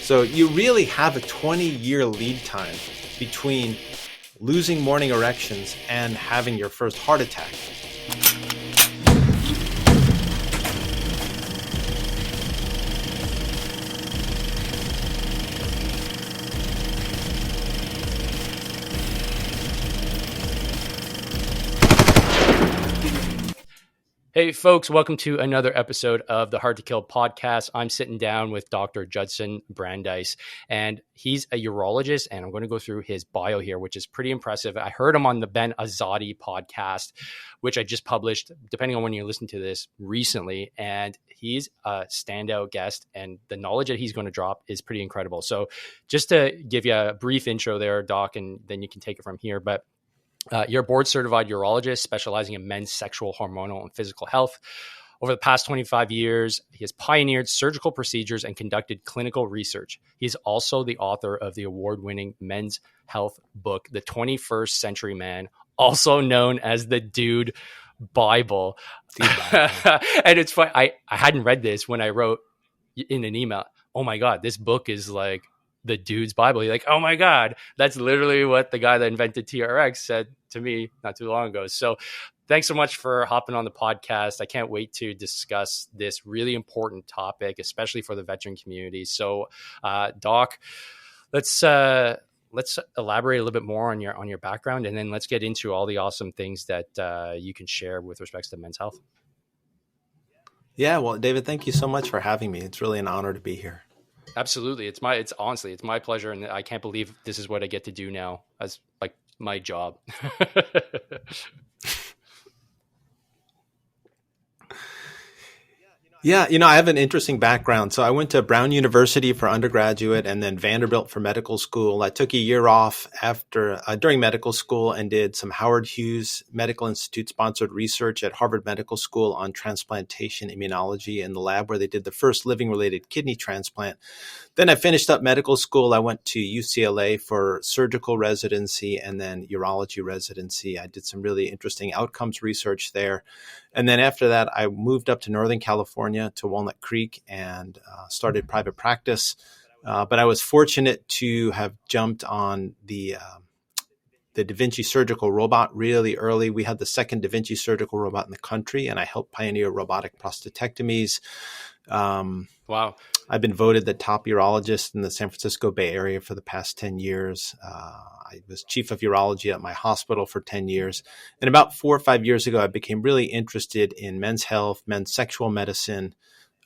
So you really have a 20-year lead time between losing morning erections and having your first heart attack. Hey folks, welcome to another episode of the Hard to Kill podcast. I'm sitting down with Dr. Judson Brandeis, and he's a urologist, and I'm going to go through his bio here, which is pretty impressive. I heard him on the Ben Azadi podcast, which I just published, depending on when you listen to this, recently, and he's a standout guest, and the knowledge that he's going to drop is pretty incredible. So just to give you a brief intro there, Doc, and then you can take it from here, but you're a board-certified urologist specializing in men's sexual, hormonal, and physical health. Over the past 25 years, he has pioneered surgical procedures and conducted clinical research. He is also the author of the award-winning men's health book, The 21st Century Man, also known as the Dude Bible. And it's funny, I hadn't read this when I wrote in an email, oh my God, this book is like the dude's Bible. You're like, oh my God, that's literally what the guy that invented TRX said to me not too long ago. So thanks so much for hopping on the podcast. I can't wait to discuss this really important topic, especially for the veteran community. So Doc, let's elaborate a little bit more on your background, and then let's get into all the awesome things that you can share with respects to men's health. Yeah, well, David, thank you so much for having me. It's really an honor to be here. Absolutely. It's my pleasure. And I can't believe this is what I get to do now as like my job. Yeah, I have an interesting background. So I went to Brown University for undergraduate and then Vanderbilt for medical school. I took a year off during medical school and did some Howard Hughes Medical Institute sponsored research at Harvard Medical School on transplantation immunology in the lab where they did the first living related kidney transplant. Then I finished up medical school. I went to UCLA for surgical residency and then urology residency. I did some really interesting outcomes research there. And then after that, I moved up to Northern California to Walnut Creek and started private practice. But I was fortunate to have jumped on the Da Vinci surgical robot really early. We had the second Da Vinci surgical robot in the country, and I helped pioneer robotic prostatectomies. Wow. I've been voted the top urologist in the San Francisco Bay Area for the past 10 years. I was chief of urology at my hospital for 10 years. And about 4 or 5 years ago, I became really interested in men's health, men's sexual medicine,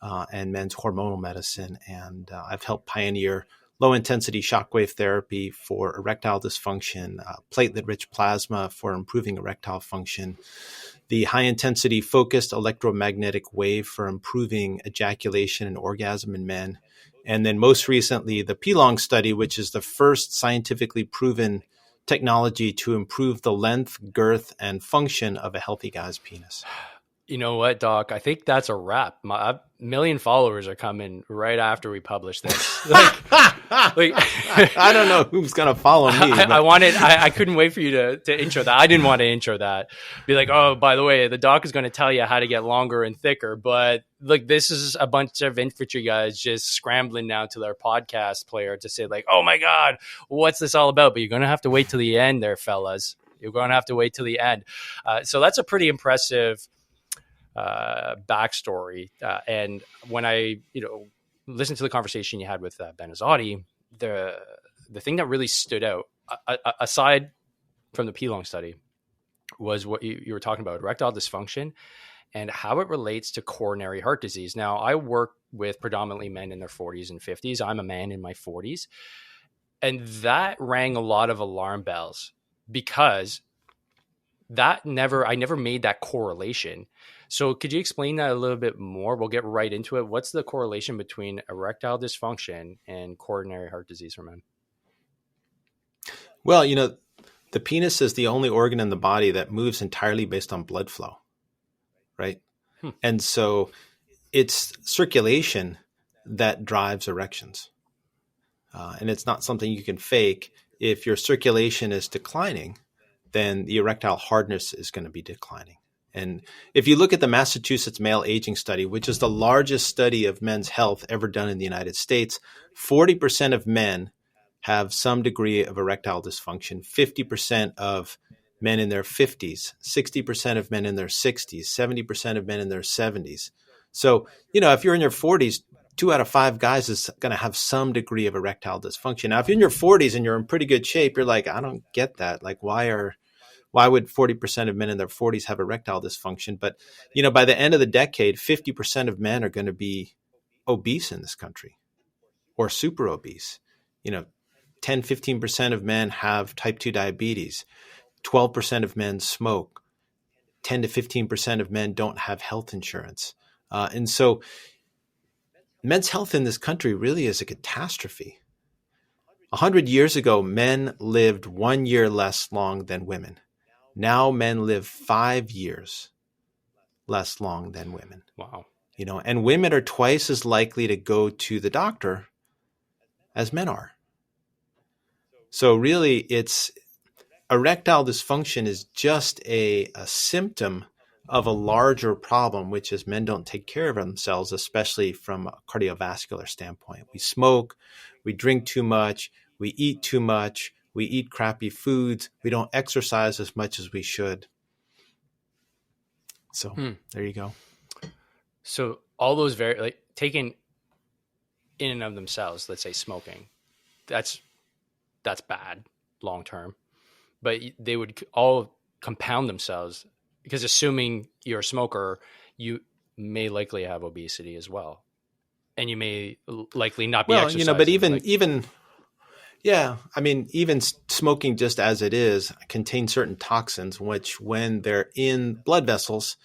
and men's hormonal medicine. And I've helped pioneer low-intensity shockwave therapy for erectile dysfunction, platelet-rich plasma for improving erectile function, the high-intensity focused electromagnetic wave for improving ejaculation and orgasm in men, and then most recently, the P-Long study, which is the first scientifically proven technology to improve the length, girth, and function of a healthy guy's penis. You know what, Doc? I think that's a wrap. A million followers are coming right after we publish this. I don't know who's going to follow me. I couldn't wait for you to intro that. I didn't want to intro that. Be like, oh, by the way, the doc is going to tell you how to get longer and thicker. But look, this is a bunch of infantry guys just scrambling now to their podcast player to say like, oh my God, what's this all about? But you're going to have to wait till the end there, fellas. You're going to have to wait till the end. So that's a pretty impressive backstory. And when I, listened to the conversation you had with Ben Azadi, the thing that really stood out, aside from the P-Long study, was what you were talking about, erectile dysfunction and how it relates to coronary heart disease. Now, I work with predominantly men in their 40s and 50s. I'm a man in my 40s. And that rang a lot of alarm bells because I never made that correlation. So could you explain that a little bit more? We'll get right into it. What's the correlation between erectile dysfunction and coronary heart disease for men? Well, the penis is the only organ in the body that moves entirely based on blood flow, right? And so it's circulation that drives erections. And it's not something you can fake. If your circulation is declining, then the erectile hardness is going to be declining. And if you look at the Massachusetts Male Aging Study, which is the largest study of men's health ever done in the United States, 40% of men have some degree of erectile dysfunction, 50% of men in their 50s, 60% of men in their 60s, 70% of men in their 70s. So, if you're in your 40s, 2 out of 5 guys is going to have some degree of erectile dysfunction. Now, if you're in your 40s and you're in pretty good shape, you're like, I don't get that. Like, why would 40% of men in their 40s have erectile dysfunction? But, by the end of the decade, 50% of men are going to be obese in this country or super obese. 10-15% of men have type 2 diabetes. 12% of men smoke. 10 to 15% of men don't have health insurance. And so men's health in this country really is a catastrophe. 100 years ago, men lived 1 year less long than women. Now men live 5 years less long than women. Wow. And women are twice as likely to go to the doctor as men are. So really, it's erectile dysfunction is just a symptom of a larger problem, which is men don't take care of themselves, especially from a cardiovascular standpoint. We smoke, we drink too much, we eat too much, we eat crappy foods, we don't exercise as much as we should. So there you go. So all those taken in and of themselves, let's say smoking, that's bad long term, but they would all compound themselves because assuming you're a smoker, you may likely have obesity as well, and you may likely not be exercising. But even smoking just as it is contains certain toxins, which when they're in blood vessels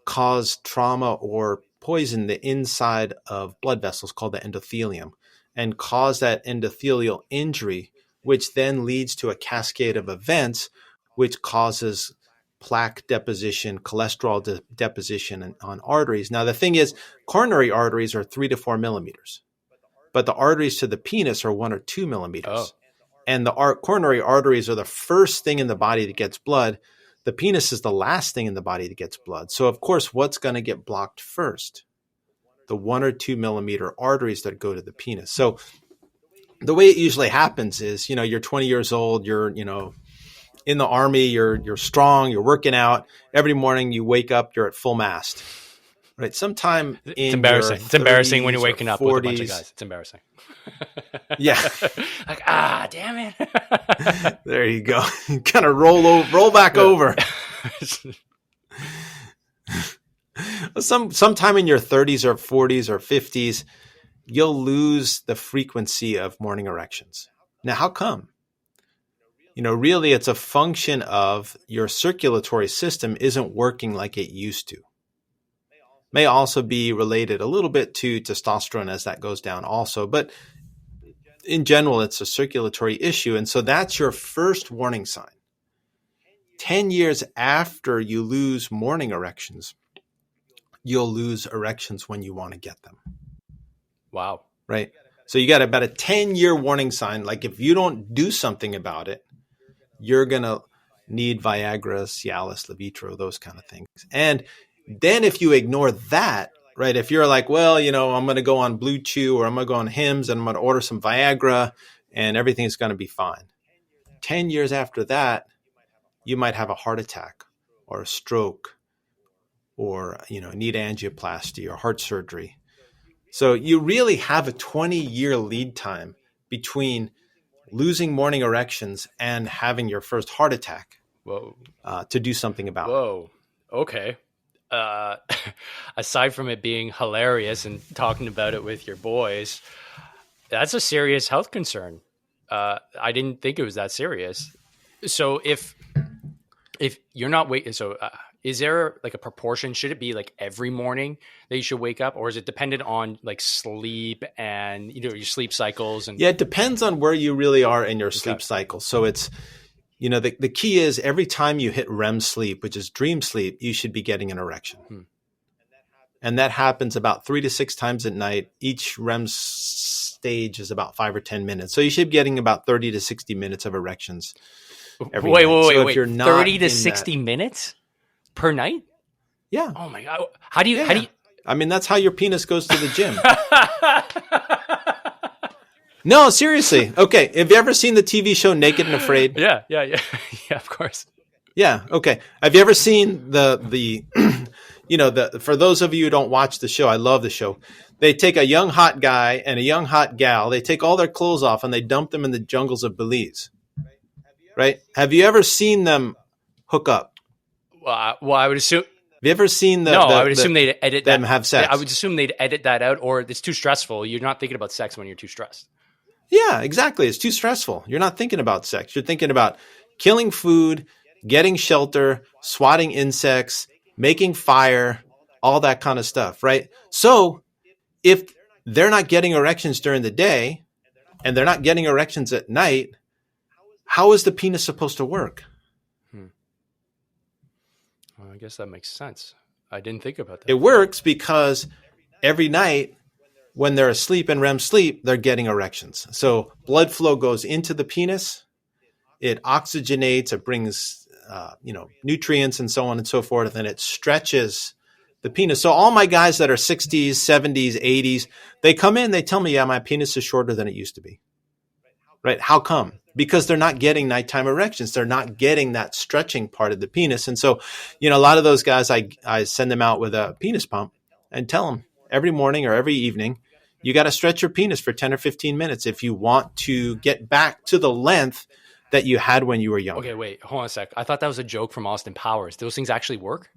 cause trauma or poison the inside of blood vessels called the endothelium and cause that endothelial injury, which then leads to a cascade of events, which causes plaque deposition, cholesterol deposition on arteries. Now, the thing is, coronary arteries are 3 to 4 millimeters, but the arteries to the penis are 1 or 2 millimeters. Oh. And the coronary arteries are the first thing in the body that gets blood. The penis is the last thing in the body that gets blood. So, of course, what's going to get blocked first? The 1 or 2 millimeter arteries that go to the penis. So the way it usually happens is, you're 20 years old, you're, in the Army, you're strong, you're working out. Every morning you wake up, you're at full mast. Right? Sometime in It's embarrassing. It's embarrassing when you're waking up 40s. with a bunch of guys. It's embarrassing. Yeah. Like, damn it. There you go. Kind of roll back over. Sometime in your 30s or 40s or 50s, you'll lose the frequency of morning erections. Now, how come? Really, it's a function of your circulatory system isn't working like it used to. May also be related a little bit to testosterone as that goes down also, but in general, it's a circulatory issue. And so that's your first warning sign. 10 years after you lose morning erections, you'll lose erections when you want to get them. Wow. Right? So you got about a 10-year warning sign. Like if you don't do something about it, you're going to need Viagra, Cialis, Levitra, those kind of things. And then if you ignore that, right, if you're like, well, I'm going to go on Blue Chew or I'm going to go on Hims and I'm going to order some Viagra and everything's going to be fine. 10 years after that, you might have a heart attack or a stroke or, need angioplasty or heart surgery. So you really have a 20-year lead time between losing morning erections and having your first heart attack. Whoa. To do something about it. Whoa. Okay. Aside from it being hilarious and talking about it with your boys, that's a serious health concern. I didn't think it was that serious. So if you're not waiting, is there like a proportion? Should it be like every morning that you should wake up, or is it dependent on like sleep and your sleep cycles? And it depends on where you really are in your sleep cycle. So it's the key is every time you hit REM sleep, which is dream sleep, you should be getting an erection, and that happens about 3 to 6 times at night. Each REM stage is about 5 or 10 minutes, so you should be getting about 30 to 60 minutes of erections. Wait. If you're not 30 to 60 minutes per night? Yeah. Oh my God. How do you? I mean, that's how your penis goes to the gym. No, seriously. Okay. Have you ever seen the TV show Naked and Afraid? Yeah. Yeah, of course. Yeah. Okay. Have you ever seen the for those of you who don't watch the show, I love the show. They take a young hot guy and a young hot gal. They take all their clothes off and they dump them in the jungles of Belize. Right? Have you ever seen them hook up? Well, I would assume. Have you ever seen I would assume they'd edit them have sex. I would assume they'd edit that out, or it's too stressful. You're not thinking about sex when you're too stressed. Yeah, exactly. It's too stressful. You're not thinking about sex. You're thinking about killing food, getting shelter, swatting insects, making fire, all that kind of stuff, right? So if they're not getting erections during the day and they're not getting erections at night, how is the penis supposed to work? Well, I guess that makes sense. I didn't think about that. It works because every night when they're asleep in REM sleep, they're getting erections. So blood flow goes into the penis. It oxygenates. It brings, nutrients and so on and so forth. And it stretches the penis. So all my guys that are 60s, 70s, 80s, they come in, they tell me, yeah, my penis is shorter than it used to be. Right? How come? Because they're not getting nighttime erections. They're not getting that stretching part of the penis. And so, a lot of those guys, I send them out with a penis pump and tell them every morning or every evening, you got to stretch your penis for 10 or 15 minutes if you want to get back to the length that you had when you were young. Okay, wait, hold on a sec. I thought that was a joke from Austin Powers. Those things actually work?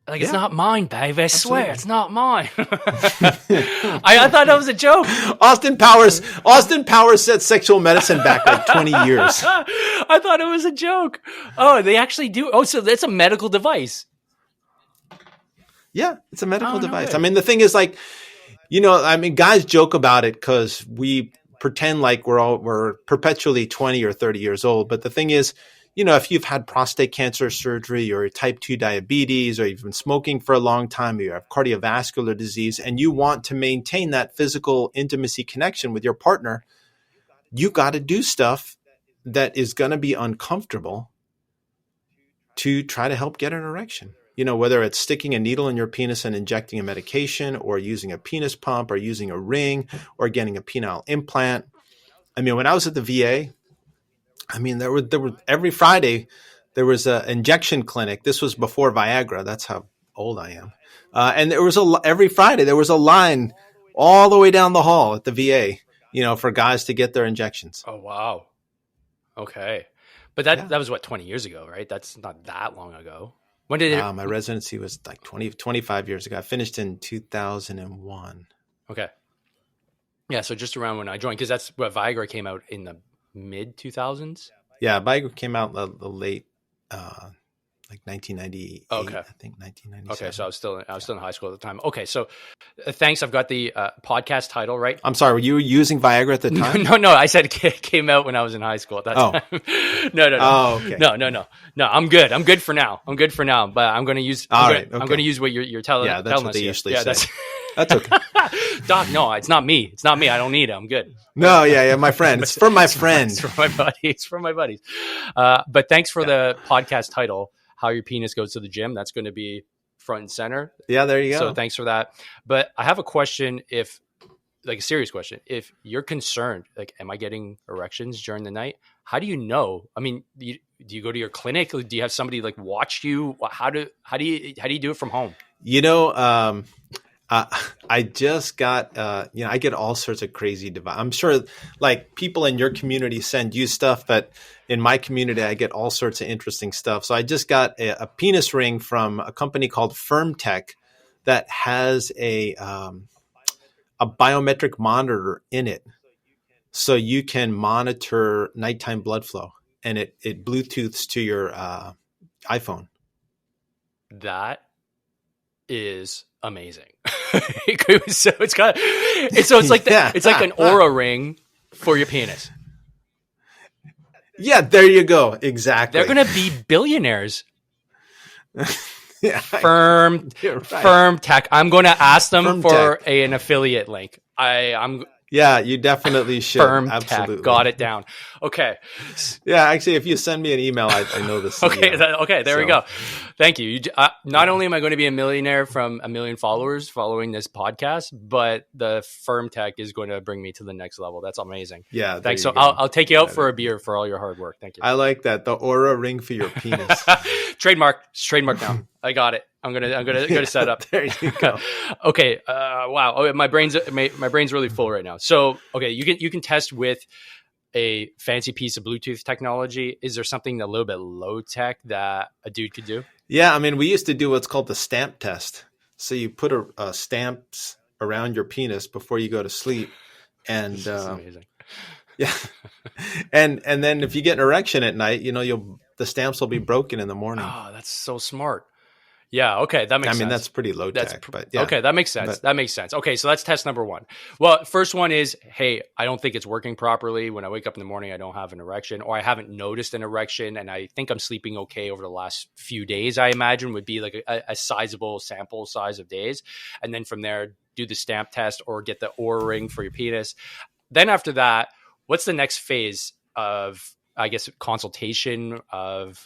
It's not mine, babe. I swear, it's not mine. I thought that was a joke. Austin Powers set sexual medicine back like 20 years. I thought it was a joke. Oh, they actually do. Oh, so that's a medical device. Yeah, it's a medical device. I mean, the thing is guys joke about it because we pretend like we're perpetually 20 or 30 years old. But the thing is, if you've had prostate cancer surgery or type 2 diabetes, or you've been smoking for a long time, or you have cardiovascular disease, and you want to maintain that physical intimacy connection with your partner, you got to do stuff that is going to be uncomfortable to try to help get an erection. Whether it's sticking a needle in your penis and injecting a medication, or using a penis pump, or using a ring, or getting a penile implant. I mean, when I was at the VA, there were every Friday there was an injection clinic. This was before Viagra. That's how old I am. And there was every Friday there was a line all the way down the hall at the VA, for guys to get their injections. Oh wow, okay, but that was what, 20 years ago, right? That's not that long ago. When did it? My residency was like 25 years ago. I finished in 2001. Okay, yeah, so just around when I joined, because that's what Viagra came out in the mid 2000s. Yeah, Viagra came out the late, like 1998. Okay, I think 1997. Okay, so I was still in high school at the time. Okay, so thanks. I've got the podcast title right. I'm sorry. Were you using Viagra at the time? No. I said it came out when I was in high school at that time. No. Oh, okay. No. I'm good. I'm good for now. But I'm going to use. I'm going to use what you're telling. Yeah, that's what they usually say. That's okay. Doc, no, it's not me. I don't need it. I'm good. No, yeah, my friend. It's from my friend. It's from my buddies. But thanks for the podcast title, How Your Penis Goes to the Gym. That's going to be front and center. Yeah, there you go. So thanks for that. But I have a question, a serious question. If you're concerned, am I getting erections during the night? How do you know? I mean, do you go to your clinic? Do you have somebody watch you? How do you do it from home? I just got, I get all sorts of crazy devices. I'm sure people in your community send you stuff, but in my community, I get all sorts of interesting stuff. So I just got a penis ring from a company called FirmTech that has a biometric monitor in it. So you can monitor nighttime blood flow, and it Bluetooths to your iPhone. That is amazing. It's like an aura ring for your penis. Yeah, there you go. Exactly. They're going to be billionaires. Yeah, FirmTech. I'm going to ask them for an affiliate link. Yeah, you definitely should. Firm Absolutely. tech. Got it down. Okay. Yeah, actually, if you send me an email, I know the CEO. Okay. There we go. Thank you. Not only am I going to be a millionaire from 1 million followers following this podcast, but the firm tech is going to bring me to the next level. That's amazing. Yeah. Thanks. So I'll take you out for a beer for all your hard work. Thank you. I like that. The Aura ring for your penis. Trademark now. I got it. I'm gonna set up. There you go. Okay. Wow. Oh, my brain's really full right now. So okay, you can test with a fancy piece of Bluetooth technology. Is there something a little bit low tech that a dude could do? Yeah, I mean, we used to do what's called the stamp test. So you put stamps around your penis before you go to sleep, and amazing. Yeah, and then if you get an erection at night, the stamps will be broken in the morning. Oh, that's so smart. Yeah. Okay. That makes sense. I mean, that's pretty low tech, but yeah. Okay. That makes sense. That makes sense. Okay. So that's test number one. Well, first one is, hey, I don't think it's working properly. When I wake up in the morning, I don't have an erection, or I haven't noticed an erection, and I think I'm sleeping okay over the last few days, I imagine would be like a sizable sample size of days. And then from there, do the stamp test or get the Oura ring for your penis. Then after that, what's the next phase of, I guess, consultation of,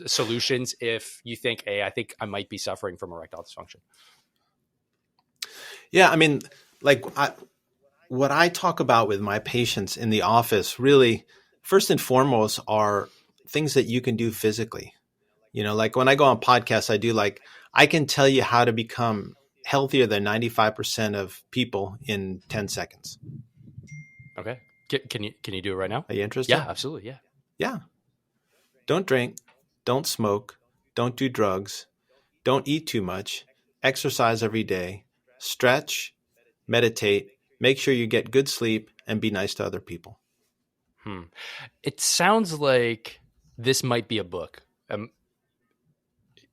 solutions if you think, hey, I think I might be suffering from erectile dysfunction? Yeah. I mean, what I talk about with my patients in the office, really, first and foremost, are things that you can do physically. Like when I go on podcasts, I can tell you how to become healthier than 95% of people in 10 seconds. Okay. Can you do it right now? Are you interested? Yeah, absolutely. Yeah. Yeah. Don't drink. Don't smoke. Don't do drugs. Don't eat too much. Exercise every day. Stretch. Meditate. Make sure you get good sleep and be nice to other people. It sounds like this might be a book.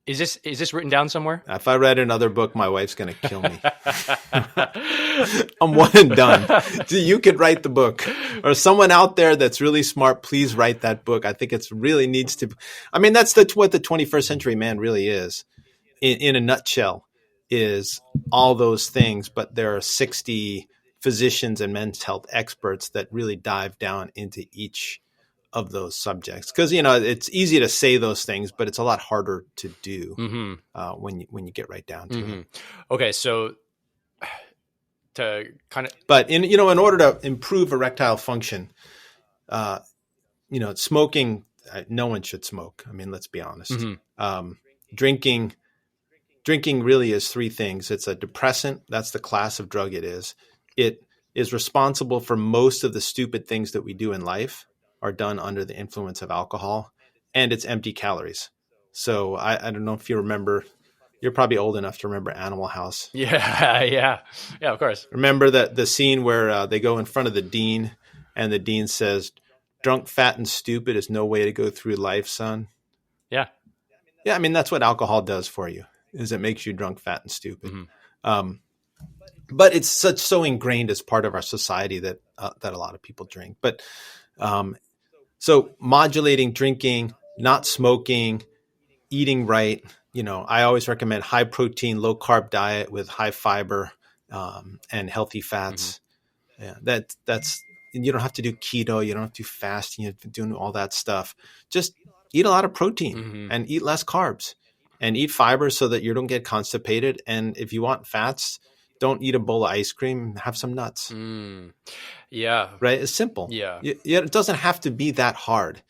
Is this written down somewhere? If I read another book, my wife's going to kill me. I'm one and done. You could write the book, or someone out there that's really smart, please write that book. I think it really needs to. I mean, that's what the 21st century man really is. In a nutshell, is all those things. But there are 60 physicians and men's health experts that really dive down into each of those subjects, because it's easy to say those things, but it's a lot harder to do when you get right down to it. Okay, so to kind of, but in order to improve erectile function, smoking, no one should smoke. I mean, let's be honest. Drinking really is three things. It's a depressant. That's the class of drug it is. It is responsible for most of the stupid things that we do in life are done under the influence of alcohol, and it's empty calories. So I don't know if you remember, you're probably old enough to remember Animal House. Yeah, of course. Remember the scene where they go in front of the dean, and the dean says, "Drunk, fat, and stupid is no way to go through life, son." Yeah. I mean, that's what alcohol does for you, is it makes you drunk, fat, and stupid. But it's so ingrained as part of our society that a lot of people drink. But so modulating drinking, not smoking, eating right. I always recommend high protein, low carb diet with high fiber and healthy fats. Yeah, that's you don't have to do keto. You don't have to do fasting. You have to do all that stuff. Just eat a lot of protein and eat less carbs and eat fiber so that you don't get constipated. And if you want fats, don't eat a bowl of ice cream. Have some nuts. Yeah. Right. It's simple. Yeah. It doesn't have to be that hard.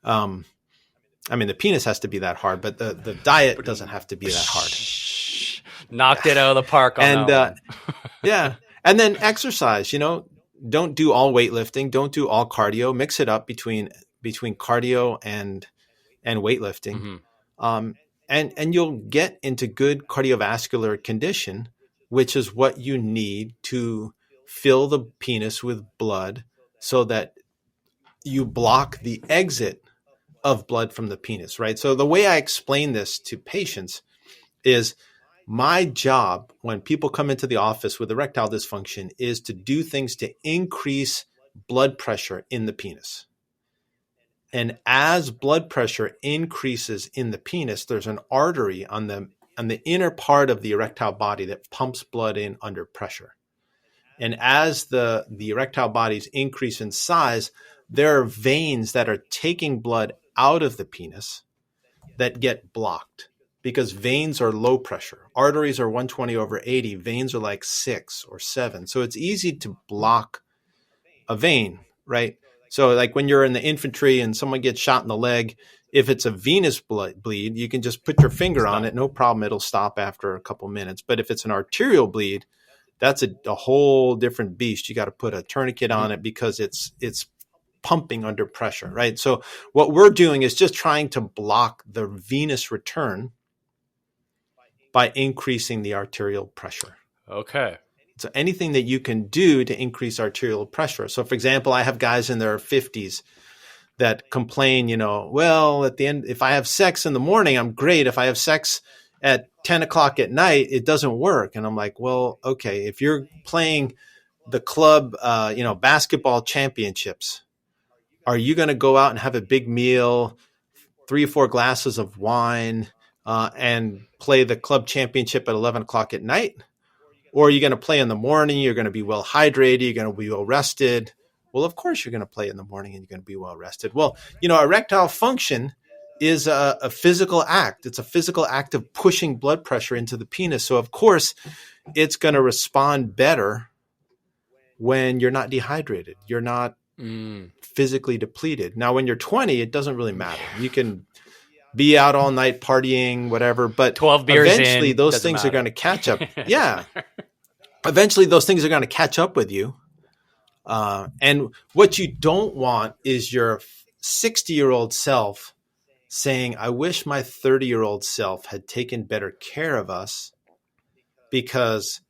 I mean, the penis has to be that hard, but the diet doesn't have to be that hard. Knocked it out of the park on that one. Yeah. And then exercise, don't do all weightlifting. Don't do all cardio. Mix it up between cardio and weightlifting. And you'll get into good cardiovascular condition, which is what you need to fill the penis with blood so that you block the exit of blood from the penis, right? So the way I explain this to patients is my job when people come into the office with erectile dysfunction is to do things to increase blood pressure in the penis. And as blood pressure increases in the penis, there's an artery on the inner part of the erectile body that pumps blood in under pressure. And as the erectile bodies increase in size, there are veins that are taking blood out of the penis that get blocked because veins are low pressure. Arteries are 120/80. Veins are like 6 or 7. So it's easy to block a vein, right? So like when you're in the infantry and someone gets shot in the leg, if it's a venous bleed, you can just put your finger on it. No problem. It'll stop after a couple minutes. But if it's an arterial bleed, that's a whole different beast. You got to put a tourniquet on it because it's pumping under pressure, right? So what we're doing is just trying to block the venous return by increasing the arterial pressure. Okay. So anything that you can do to increase arterial pressure. So for example, I have guys in their 50s that complain, well, at the end, if I have sex in the morning, I'm great. If I have sex at 10 o'clock at night, it doesn't work. And I'm like, well, okay, if you're playing the club, basketball championships, are you going to go out and have a big meal, 3 or 4 glasses of wine, and play the club championship at 11 o'clock at night? Or are you going to play in the morning? You're going to be well hydrated. You're going to be well rested. Well, of course, you're going to play in the morning and you're going to be well rested. Well, erectile function is a physical act. It's a physical act of pushing blood pressure into the penis. So, of course, it's going to respond better when you're not dehydrated. You're not physically depleted. Now, when you're 20, it doesn't really matter. You can be out all night partying, whatever, but 12 beers eventually in, those things are going to catch up. Yeah. Eventually those things are going to catch up with you. And what you don't want is your 60-year-old self saying, I wish my 30-year-old self had taken better care of us, because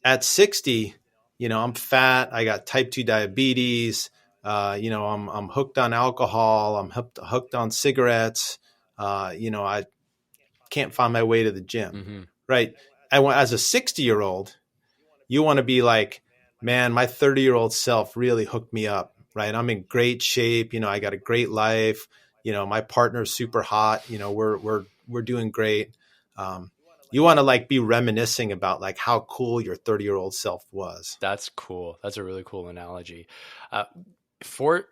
at 60, I'm fat. I got type 2 diabetes. I'm hooked on alcohol. I'm hooked on cigarettes. I can't find my way to the gym, right? As a 60-year-old, you want to be like, man, my 30-year-old self really hooked me up, right? I'm in great shape. I got a great life. My partner's super hot. We're doing great. You want to be reminiscing about how cool your 30-year-old self was. That's cool. That's a really cool analogy. For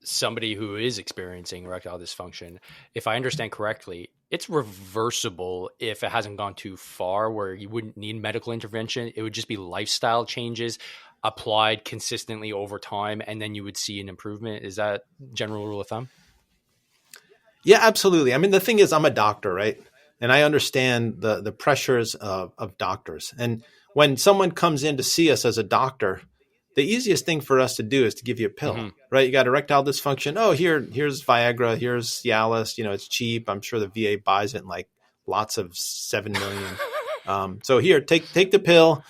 somebody who is experiencing erectile dysfunction, if I understand correctly, it's reversible if it hasn't gone too far where you wouldn't need medical intervention. It would just be lifestyle changes applied consistently over time, and then you would see an improvement. Is that general rule of thumb? Yeah, absolutely. I mean, the thing is, I'm a doctor, right? And I understand the pressures of doctors. And when someone comes in to see us as a doctor, the easiest thing for us to do is to give you a pill, right? You got erectile dysfunction. Oh, here's Viagra. Here's Cialis. It's cheap. I'm sure the VA buys it in lots of 7 million. So here, take the pill.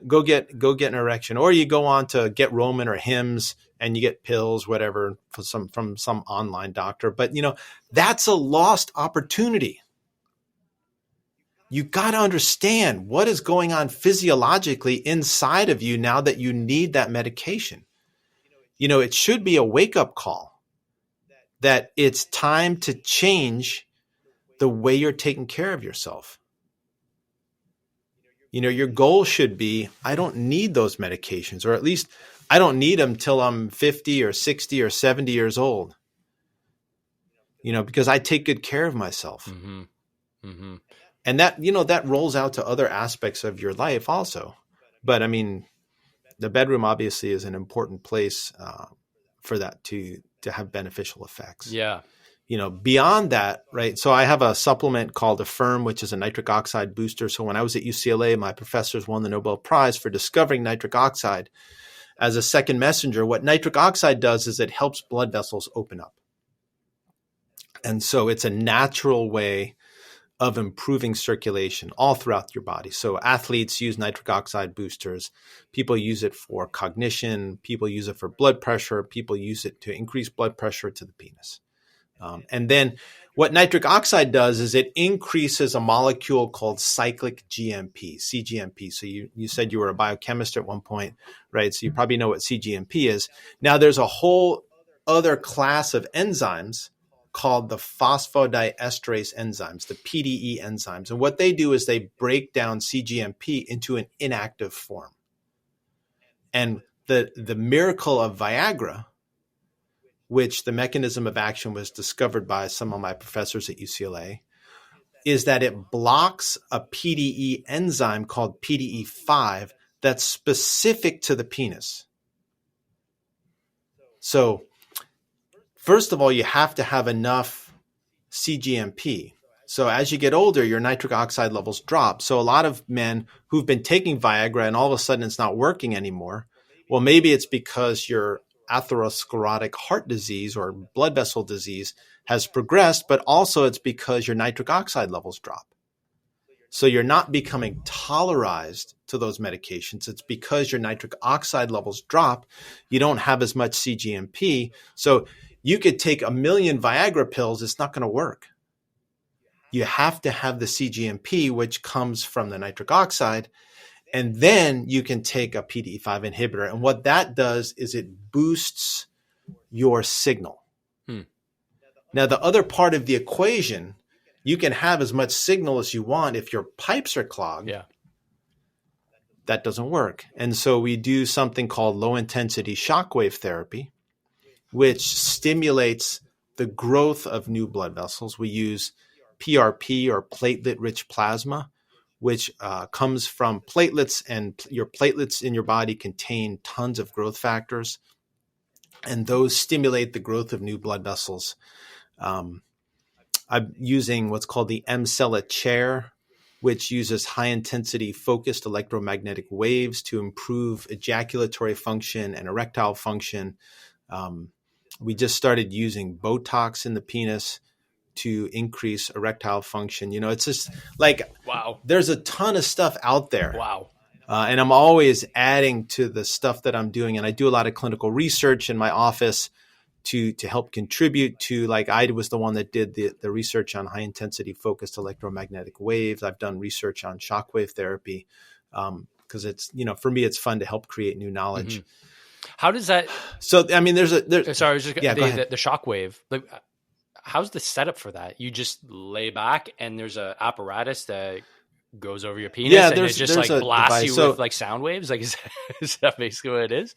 Go get an erection, or you go on to Get Roman or Hims and you get pills, whatever, from some online doctor. But that's a lost opportunity. You got to understand what is going on physiologically inside of you now that you need that medication. It should be a wake-up call that it's time to change the way you're taking care of yourself. Your goal should be, I don't need those medications, or at least I don't need them till I'm 50 or 60 or 70 years old, because I take good care of myself. And that rolls out to other aspects of your life also. But I mean, the bedroom obviously is an important place for that to have beneficial effects. Yeah. Beyond that, right? So I have a supplement called Affirm, which is a nitric oxide booster. So when I was at UCLA, my professors won the Nobel Prize for discovering nitric oxide as a second messenger. What nitric oxide does is it helps blood vessels open up. And so it's a natural way of improving circulation all throughout your body. So athletes use nitric oxide boosters. People use it for cognition. People use it for blood pressure. People use it to increase blood pressure to the penis. And then what nitric oxide does is it increases a molecule called cyclic GMP, cGMP. So you said you were a biochemist at one point, right? So you probably know what cGMP is. Now there's a whole other class of enzymes called the phosphodiesterase enzymes, the PDE enzymes. And what they do is they break down cGMP into an inactive form. And the miracle of Viagra, which the mechanism of action was discovered by some of my professors at UCLA, is that it blocks a PDE enzyme called PDE5 that's specific to the penis. So first of all, you have to have enough cGMP. So as you get older, your nitric oxide levels drop. So a lot of men who've been taking Viagra and all of a sudden it's not working anymore, well, maybe it's because your atherosclerotic heart disease or blood vessel disease has progressed, but also it's because your nitric oxide levels drop. So you're not becoming tolerized to those medications. It's because your nitric oxide levels drop. You don't have as much cGMP. So you could take 1 million Viagra pills. It's not going to work. You have to have the cGMP, which comes from the nitric oxide. And then you can take a PDE5 inhibitor. And what that does is it boosts your signal. Now, the other part of the equation, you can have as much signal as you want if your pipes are clogged. Yeah. That doesn't work. And so we do something called low-intensity shockwave therapy, which stimulates the growth of new blood vessels. We use PRP, or platelet-rich plasma, which comes from platelets, and your platelets in your body contain tons of growth factors, and those stimulate the growth of new blood vessels. I'm using what's called the M-Cella chair, which uses high-intensity focused electromagnetic waves to improve ejaculatory function and erectile function. We just started using Botox in the penis to increase erectile function. It's just like, wow, there's a ton of stuff out there. Wow. And I'm always adding to the stuff that I'm doing. And I do a lot of clinical research in my office to help contribute to, like, I was the one that did the research on high intensity focused electromagnetic waves. I've done research on shockwave therapy because it's, for me, it's fun to help create new knowledge. Mm-hmm. How does that? So, I mean, there's sorry, I was just, yeah, the shockwave. Like, how's the setup for that? You just lay back and there's a apparatus that goes over your penis and it just like blasts you with like sound waves. Like, is that basically what it is?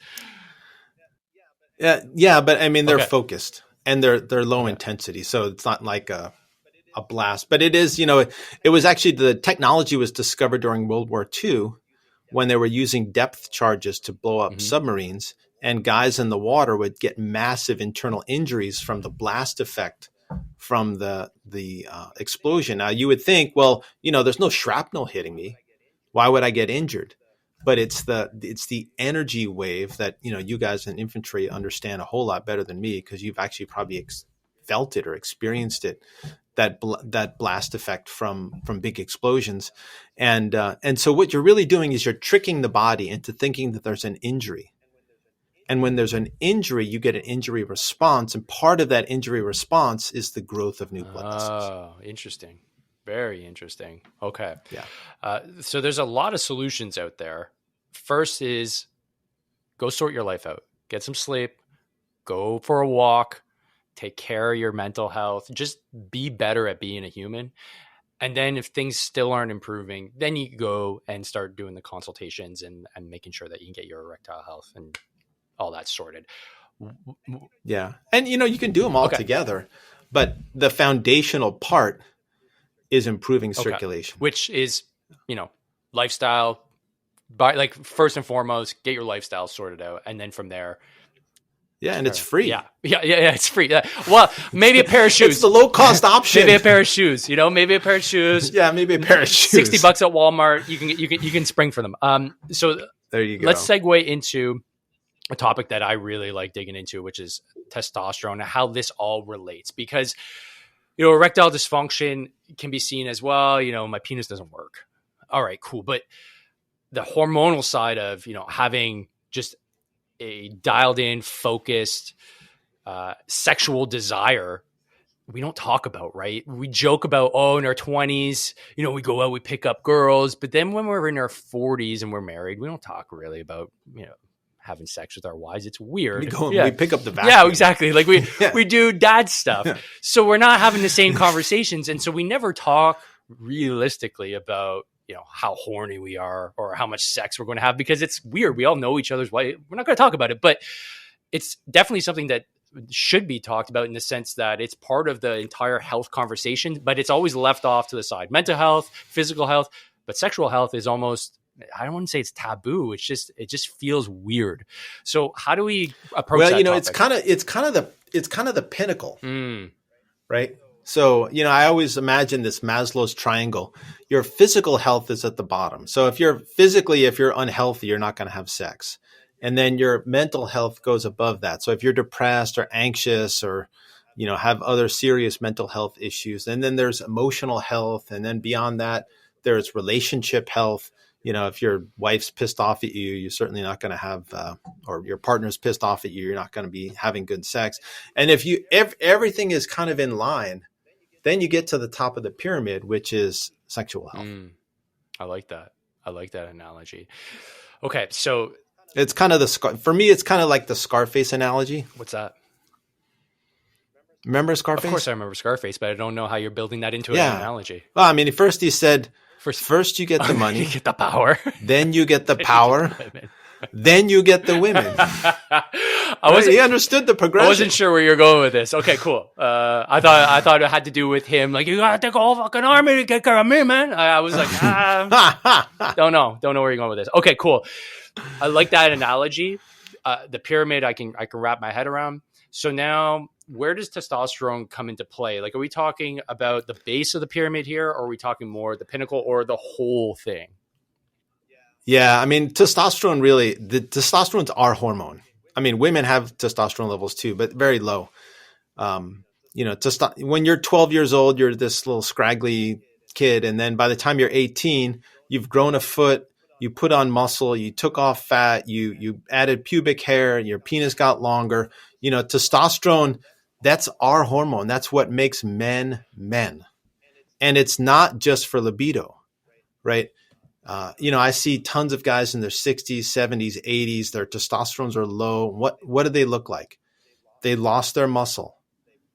Yeah, but I mean, they're focused and they're low intensity. So it's not like a blast, but it is, it was actually, the technology was discovered during World War II when they were using depth charges to blow up submarines, and guys in the water would get massive internal injuries from the blast effect from the explosion. Now you would think, well, there's no shrapnel hitting me. Why would I get injured? But it's the energy wave that, you guys in infantry understand a whole lot better than me, because you've actually probably felt it or experienced it, that blast effect from big explosions. And so what you're really doing is you're tricking the body into thinking that there's an injury. And when there's an injury, you get an injury response. And part of that injury response is the growth of new blood vessels. Oh, interesting. Very interesting. Okay. Yeah. So there's a lot of solutions out there. First is go sort your life out, get some sleep, go for a walk, take care of your mental health, just be better at being a human. And then if things still aren't improving, then you go and start doing the consultations and making sure that you can get your erectile health and all that sorted. Yeah. And, you can do them all together, but the foundational part is improving circulation, which is, lifestyle. But like, first and foremost, get your lifestyle sorted out. And then from there. Yeah. And it's free. Yeah. It's free. Well, maybe a pair of shoes. It's the low cost option. Maybe a pair of shoes, maybe a pair of shoes. Yeah. Maybe a pair of shoes. $60 at Walmart. You can spring for them. So there you go. Let's segue into a topic that I really like digging into, which is testosterone and how this all relates, because, erectile dysfunction can be seen as, well, my penis doesn't work. All right, cool. But the hormonal side of, having just a dialed in, focused, sexual desire, we don't talk about, right? We joke about, in our 20s, we go out, we pick up girls. But then when we're in our 40s and we're married, we don't talk really about, having sex with our wives. It's weird. We pick up the vacuum. Yeah, exactly. Like we do dad stuff. So we're not having the same conversations. And so we never talk realistically about how horny we are or how much sex we're going to have, because it's weird. We all know each other's wife. We're not going to talk about it, but it's definitely something that should be talked about, in the sense that it's part of the entire health conversation, but it's always left off to the side. Mental health, physical health, but sexual health is almost, I don't want to say it's taboo. It just feels weird. So how do we approach that topic? it's kind of the pinnacle, right? So, I always imagine this Maslow's triangle. Your physical health is at the bottom. So if you're unhealthy, you're not going to have sex. And then your mental health goes above that. So if you're depressed or anxious or, have other serious mental health issues, and then there's emotional health. And then beyond that, there's relationship health. If your wife's pissed off at you, you're certainly not going to have, or your partner's pissed off at you, you're not going to be having good sex. And if everything is kind of in line, then you get to the top of the pyramid, which is sexual health. I like that. I like that analogy. Okay. So it's kind of for me, it's kind of like the Scarface analogy. What's that? Remember Scarface? Of course I remember Scarface, but I don't know how you're building that into an analogy. Well, I mean, first he said, first you get the money. You get the power. Then you get the power. Then you get the women. He understood the progression. I wasn't sure where you're going with this. Okay, cool. I thought it had to do with him. Like, you got to take a whole fucking army to take care of me, man. I was like, don't know where you're going with this. Okay, cool. I like that analogy. The pyramid, I can wrap my head around. So now, where does testosterone come into play? Like, are we talking about the base of the pyramid here, or are we talking more the pinnacle or the whole thing? Yeah, I mean, testosterone's our hormone. I mean, women have testosterone levels too, but very low. When you're 12 years old, you're this little scraggly kid. And then by the time you're 18, you've grown a foot, you put on muscle, you took off fat, you added pubic hair, your penis got longer. Testosterone, that's our hormone. That's what makes men men. And it's not just for libido, right? I see tons of guys in their 60s, 70s, 80s. Their testosterones are low. What do they look like? They lost their muscle.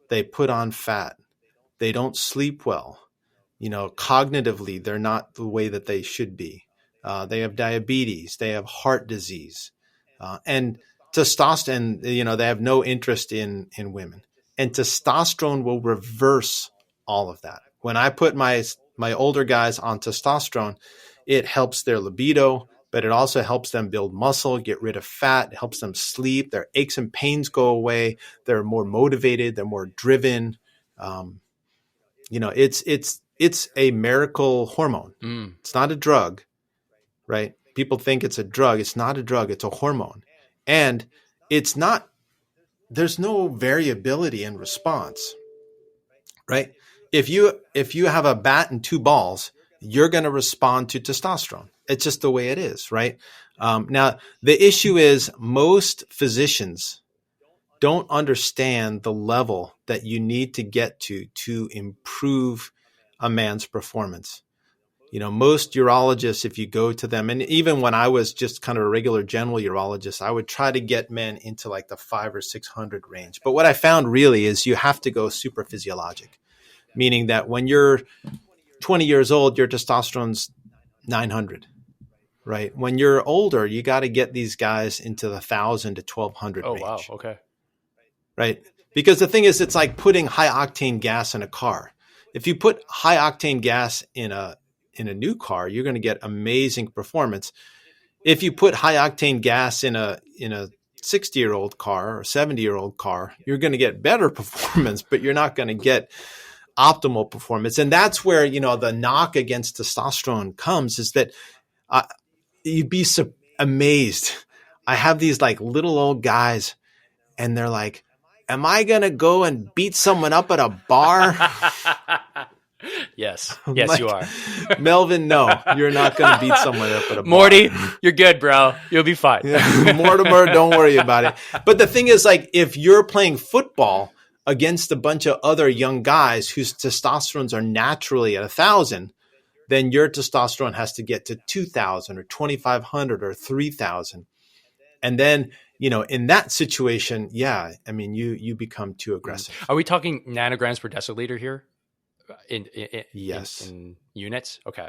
They put on fat. They don't sleep well. Cognitively, they're not the way that they should be. They have diabetes. They have heart disease. And testosterone, they have no interest in women. And testosterone will reverse all of that. When I put my older guys on testosterone, it helps their libido, but it also helps them build muscle, get rid of fat. It helps them sleep. Their aches and pains go away. They're more motivated. They're more driven. It's a miracle hormone. It's not a drug, right? People think it's a drug. It's not a drug. It's a hormone. And there's no variability in response, right? If you have a bat and two balls, you're going to respond to testosterone. It's just the way it is, right? Now, the issue is most physicians don't understand the level that you need to get to improve a man's performance. Most urologists, if you go to them, and even when I was just kind of a regular general urologist, I would try to get men into like the 500 or 600 range. But what I found really is you have to go super physiologic, meaning that when you're 20 years old, your testosterone's 900, right? When you're older, you got to get these guys into the 1,000 to 1,200 range. Oh, wow. Okay. Right? Because the thing is, it's like putting high octane gas in a car. If you put high octane gas in a new car, you're going to get amazing performance. If you put high octane gas in a 60-year-old car or 70-year-old car, you're going to get better performance, but you're not going to get optimal performance. And that's where, the knock against testosterone comes, is that you'd be so amazed. I have these like little old guys and they're like, am I going to go and beat someone up at a bar? Yes, like, you are. Melvin, no, you're not going to beat someone up at a bar. Morty, you're good, bro. You'll be fine. Yeah. Mortimer, don't worry about it. But the thing is, like, if you're playing football against a bunch of other young guys whose testosterones are naturally at 1,000, then your testosterone has to get to 2,000 or 2,500 or 3,000. And then, in that situation, yeah, I mean, you become too aggressive. Are we talking nanograms per deciliter here? In Yes. In units? Okay.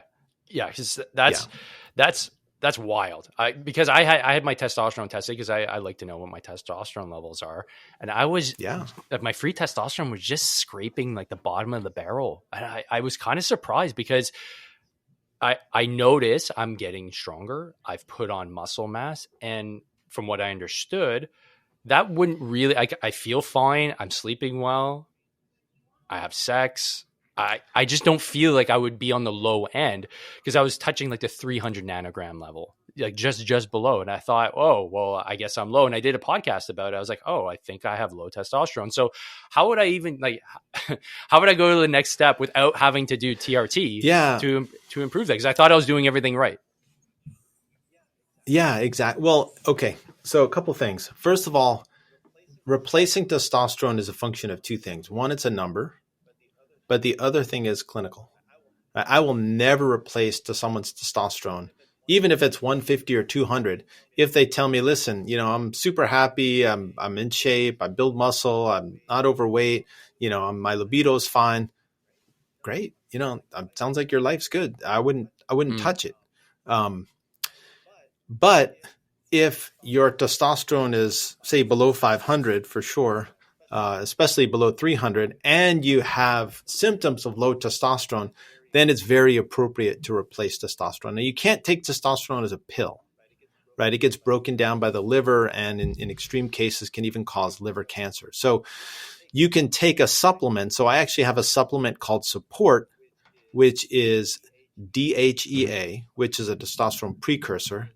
Yeah, because Yeah. that's wild. Because I had my testosterone tested because I like to know what my testosterone levels are, and I was Yeah. my free testosterone was just scraping like the bottom of the barrel, and I was kind of surprised because I notice I'm getting stronger. I've put on muscle mass, and from what I understood, that wouldn't really. I feel fine. I'm sleeping well. I have sex. I just don't feel like I would be on the low end because I was touching like the 300 nanogram level, like just below. And I thought, oh, well, I guess I'm low. And I did a podcast about it. I was like, oh, I think I have low testosterone. So how would I even like, how would I go to the next step without having to do TRT Yeah. to improve that? Because I thought I was doing everything right. Yeah, exactly. Well, okay. So a couple things. First of all, replacing testosterone is a function of two things. One, it's a number, but the other thing is clinical. I will never replace to someone's testosterone, even if it's 150 or 200. If they tell me, listen, I'm super happy, I'm in shape, I build muscle, I'm not overweight, my libido is fine. Great, sounds like your life's good. I wouldn't touch it. Um, but if your testosterone is, say, below 500 for sure, especially below 300, and you have symptoms of low testosterone, then it's very appropriate to replace testosterone. Now, you can't take testosterone as a pill, right? It gets broken down by the liver, and in extreme cases can even cause liver cancer. So you can take a supplement. So I actually have a supplement called Support, which is DHEA, which is a testosterone precursor.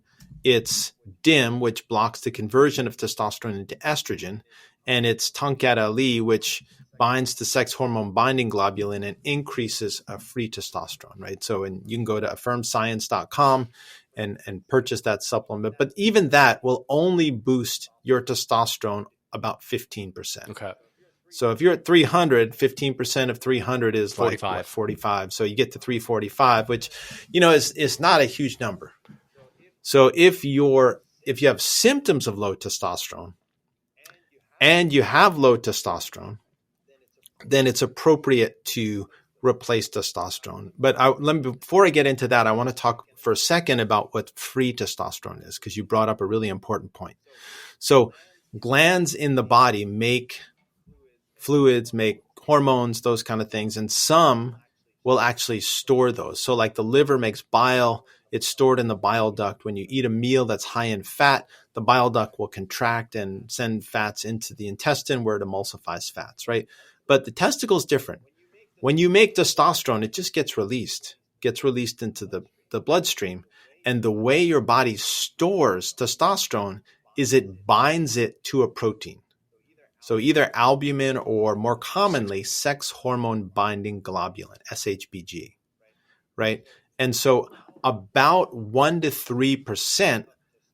It's DIM, which blocks the conversion of testosterone into estrogen. And it's Tonkat Ali, which binds to sex hormone binding globulin and increases free testosterone, right? So you can go to affirmscience.com and purchase that supplement. But even that will only boost your testosterone about 15%. Okay. So if you're at 300, 15% of 300 is 45. like what, 45. So you get to 345, which, is not a huge number. So if you have symptoms of low testosterone and you have low testosterone, then it's appropriate to replace testosterone. But before I get into that, I want to talk for a second about what free testosterone is, because you brought up a really important point. So glands in the body make fluids, make hormones, those kind of things. And some will actually store those. So like the liver makes bile, it's stored in the bile duct. When you eat a meal that's high in fat, the bile duct will contract and send fats into the intestine where it emulsifies fats, right? But the testicle is different. When you make testosterone, it just gets released into the bloodstream. And the way your body stores testosterone is it binds it to a protein. So either albumin or, more commonly, sex hormone binding globulin, SHBG, right? And so about 1 to 3%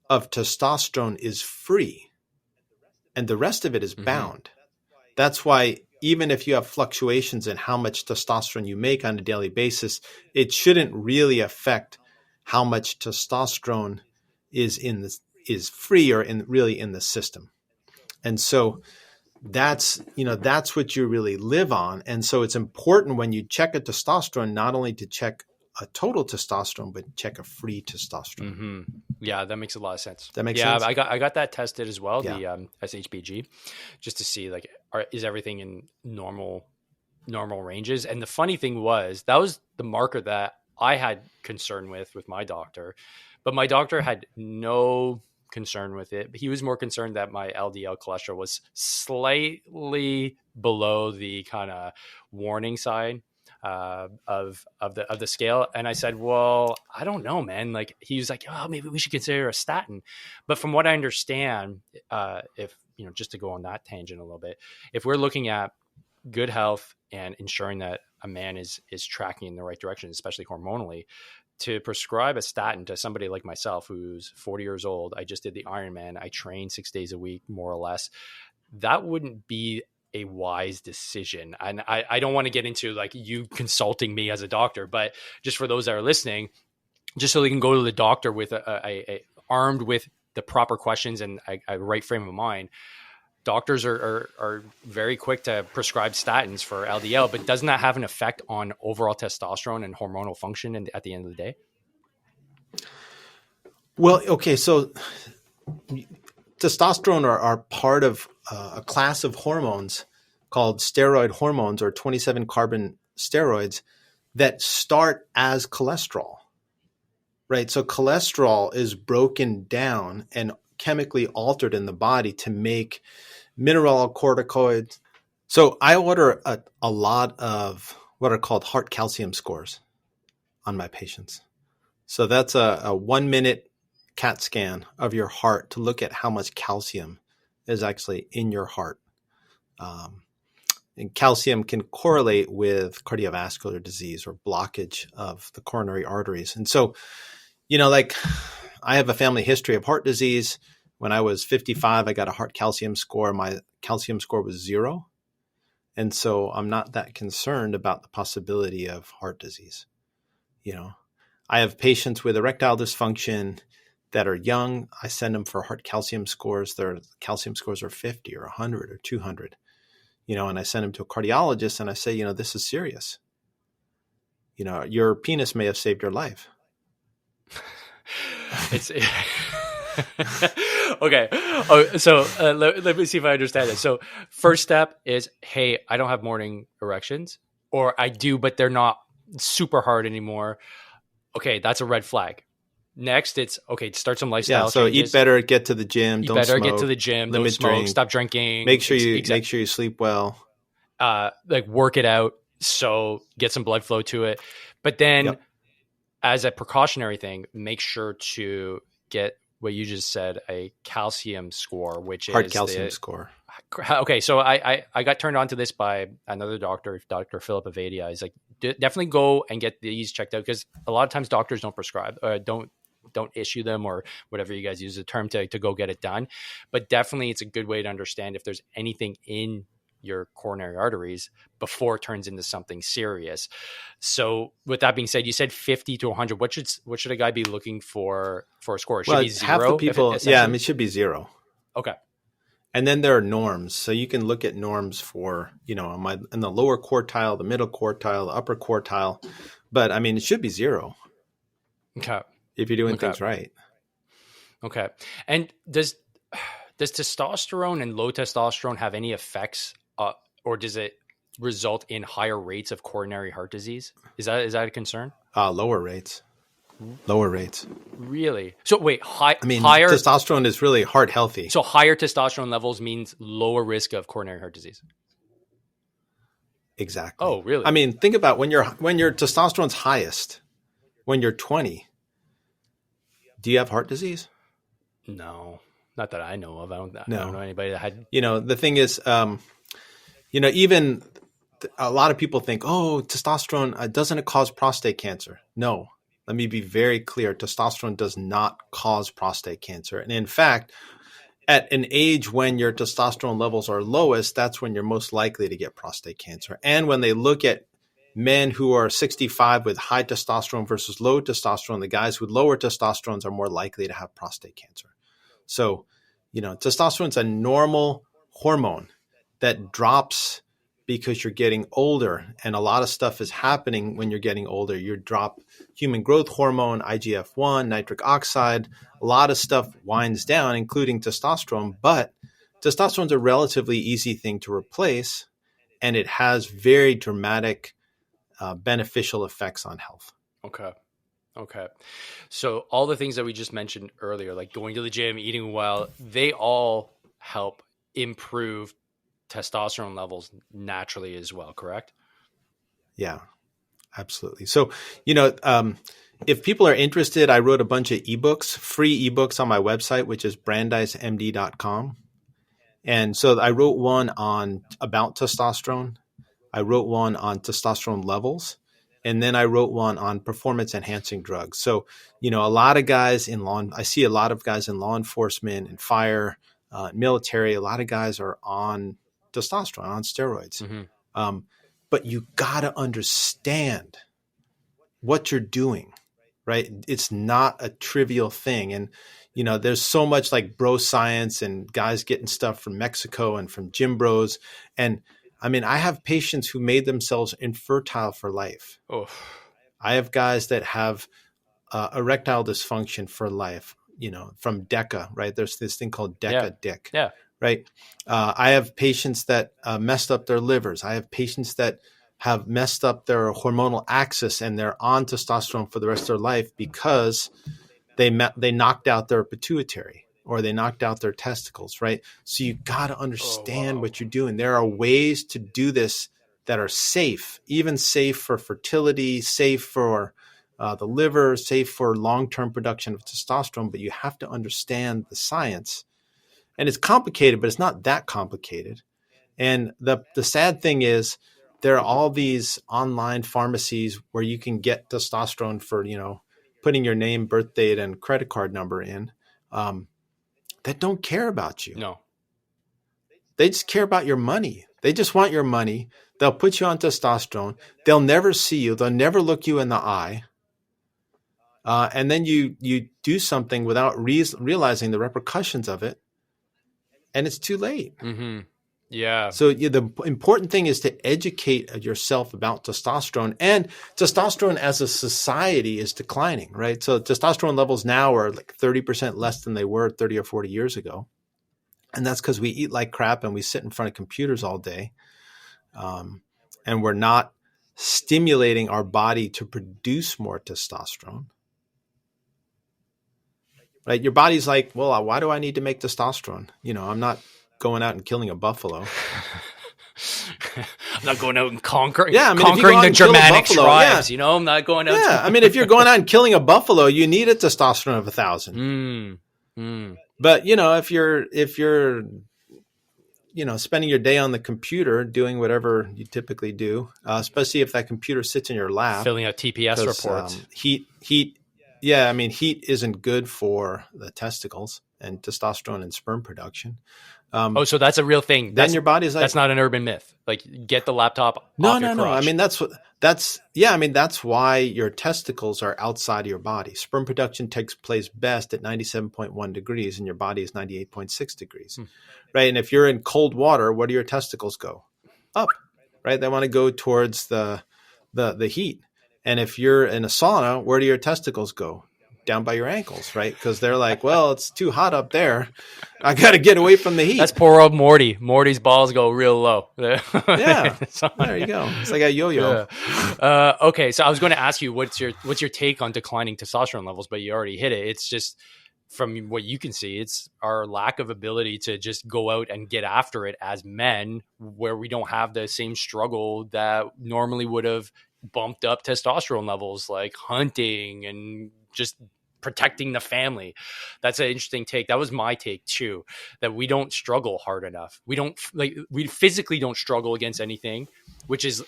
of testosterone is free, and the rest of it is bound. That's why even if you have fluctuations in how much testosterone you make on a daily basis, it shouldn't really affect how much testosterone is free or really in the system. And so that's what you really live on. And so it's important when you check a testosterone, not only to check a total testosterone, but check a free testosterone. Mm-hmm. Yeah, that makes a lot of sense. That makes sense. I got that tested as well, Yeah. the SHBG, just to see like is everything in normal ranges. And the funny thing was that was the marker that I had concern with my doctor, but my doctor had no concern with it. He was more concerned that my LDL cholesterol was slightly below the kind of warning side of the scale. And I said, well, I don't know, man. Like he was like, oh, maybe we should consider a statin. But from what I understand, if just to go on that tangent a little bit, if we're looking at good health and ensuring that a man is tracking in the right direction, especially hormonally, to prescribe a statin to somebody like myself who's 40 years old, I just did the Ironman, I train 6 days a week, more or less, that wouldn't be a wise decision. And I don't want to get into like you consulting me as a doctor, but just for those that are listening, just so they can go to the doctor with a armed with the proper questions and a right frame of mind. Doctors are very quick to prescribe statins for LDL, but doesn't that have an effect on overall testosterone and hormonal function at the end of the day? Well, okay, so testosterone are part of a class of hormones called steroid hormones or 27 carbon steroids that start as cholesterol, right? So cholesterol is broken down and chemically altered in the body to make mineralocorticoids. So I order a lot of what are called heart calcium scores on my patients. So that's a 1 minute CAT scan of your heart to look at how much calcium is actually in your heart. And calcium can correlate with cardiovascular disease or blockage of the coronary arteries. And so, like I have a family history of heart disease. When I was 55, I got a heart calcium score. My calcium score was 0. And so I'm not that concerned about the possibility of heart disease. I have patients with erectile dysfunction that are young. I send them for heart calcium scores. Their calcium scores are 50 or 100 or 200, and I send them to a cardiologist and I say, this is serious. Your penis may have saved your life. It's okay. Oh, so let me see if I understand it. So first step is, hey, I don't have morning erections, or I do, but they're not super hard anymore. Okay, that's a red flag. Next, it's okay. Start some lifestyle so changes. Eat better, get to the gym. Don't smoke. Get to the gym. Don't smoke. Drink. Stop drinking. Make sure you sleep well. Like work it out. So get some blood flow to it. But then, as a precautionary thing, make sure to get what you just said, a calcium score, which is heart calcium score. Okay, so I got turned on to this by another doctor, Dr. Philip Avadia. He's like, definitely go and get these checked out, because a lot of times doctors don't prescribe, don't issue them, or whatever you guys use the term to go get it done. But definitely it's a good way to understand if there's anything in your coronary arteries before it turns into something serious. So with that being said, you said 50 to 100. What should a guy be looking for a score? It should be 0. Half the people, it should be 0. Okay. And then there are norms. So you can look at norms for, in the lower quartile, the middle quartile, the upper quartile. But it should be 0. Okay. If you're doing things right. Okay. And does testosterone and low testosterone have any effects, or does it result in higher rates of coronary heart disease? Is that a concern? Lower rates. Really? So wait, higher testosterone is really heart healthy. So higher testosterone levels means lower risk of coronary heart disease. Exactly. Oh, really? Think about when your testosterone's highest, when you're 20. Do you have heart disease? No, not that I know of. I don't know anybody that had. The thing is, even a lot of people think, oh, testosterone, doesn't it cause prostate cancer? No. Let me be very clear. Testosterone does not cause prostate cancer. And in fact, at an age when your testosterone levels are lowest, that's when you're most likely to get prostate cancer. And when they look at men who are 65 with high testosterone versus low testosterone, the guys with lower testosterone are more likely to have prostate cancer. So, testosterone is a normal hormone that drops because you're getting older, and a lot of stuff is happening when you're getting older. You drop human growth hormone, IGF-1, nitric oxide. A lot of stuff winds down, including testosterone, but testosterone is a relatively easy thing to replace, and it has very dramatic beneficial effects on health. Okay. So all the things that we just mentioned earlier, like going to the gym, eating well, they all help improve testosterone levels naturally as well, correct? Yeah, absolutely. So, if people are interested, I wrote a bunch of ebooks, free ebooks on my website, which is brandeismd.com. And so I wrote one about testosterone. I wrote one on testosterone levels. And then I wrote one on performance enhancing drugs. So, a lot of guys I see a lot of guys in law enforcement and fire, military, a lot of guys are on testosterone, on steroids. Mm-hmm. But you got to understand what you're doing, right? It's not a trivial thing. And, there's so much like bro science and guys getting stuff from Mexico and from gym bros. And I have patients who made themselves infertile for life. Oh. I have guys that have erectile dysfunction for life. from DECA, right? There's this thing called DECA dick, Yeah. right? I have patients that messed up their livers. I have patients that have messed up their hormonal axis and they're on testosterone for the rest of their life because they knocked out their pituitary or they knocked out their testicles, right? So you got to understand what you're doing. There are ways to do this that are safe, even safe for fertility, safe for the liver, safe for long-term production of testosterone, but you have to understand the science. And it's complicated, but it's not that complicated. And the sad thing is there are all these online pharmacies where you can get testosterone for, putting your name, birth date, and credit card number in, that don't care about you. No. They just care about your money. They just want your money. They'll put you on testosterone. They'll never see you. They'll never look you in the eye. And then you do something without realizing the repercussions of it. And it's too late. Mm-hmm. Yeah. So the important thing is to educate yourself about testosterone, and testosterone as a society is declining, right? So testosterone levels now are like 30% less than they were 30 or 40 years ago. And that's because we eat like crap and we sit in front of computers all day. And we're not stimulating our body to produce more testosterone. Right? Your body's like, well, why do I need to make testosterone? I'm not going out and killing a buffalo. I'm not going out and conquering conquering the Germanic buffalo, tribes. I'm not going out. Yeah, if you're going out and killing a buffalo, you need a testosterone of 1,000. But if you're spending your day on the computer doing whatever you typically do, especially if that computer sits in your lap, filling out TPS reports, heat. Yeah, heat isn't good for the testicles and testosterone and sperm production. So that's a real thing. Then your body's like, that's not an urban myth. Like, get the laptop off your crotch. That's why your testicles are outside of your body. Sperm production takes place best at 97.1 degrees and your body is 98.6 degrees. Right? And if you're in cold water, where do your testicles go? Up. Right? They want to go towards the heat. And if you're in a sauna, where do your testicles go? Down by your ankles, right? Because they're like, well, it's too hot up there. I got to get away from the heat. That's poor old Morty. Morty's balls go real low. Yeah, there you go. It's like a yo-yo. Yeah. Okay, so I was going to ask you, what's your take on declining testosterone levels, but you already hit it. It's just, from what you can see, it's our lack of ability to just go out and get after it as men, where we don't have the same struggle that normally would have bumped up testosterone levels, like hunting and just protecting the family. That's an interesting take. That was my take too, that we don't struggle hard enough. We physically don't struggle against anything, which is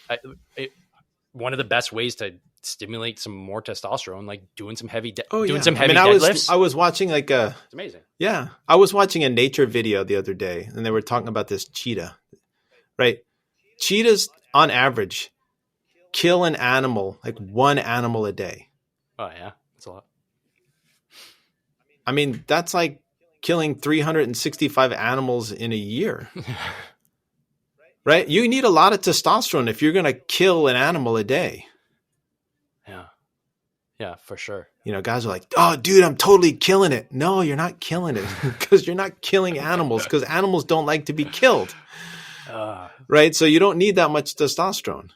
one of the best ways to stimulate some more testosterone, like doing some heavy deadlifts. I was watching it's amazing. Yeah. I was watching a nature video the other day and they were talking about this cheetah, right? Cheetahs on average kill an animal, like one animal a day. Oh yeah. That's a lot. That's like killing 365 animals in a year. Right? You need a lot of testosterone if you're going to kill an animal a day. Yeah. Yeah, for sure. Guys are like, oh, dude, I'm totally killing it. No, you're not killing it because you're not killing animals because animals don't like to be killed. Right? So you don't need that much testosterone.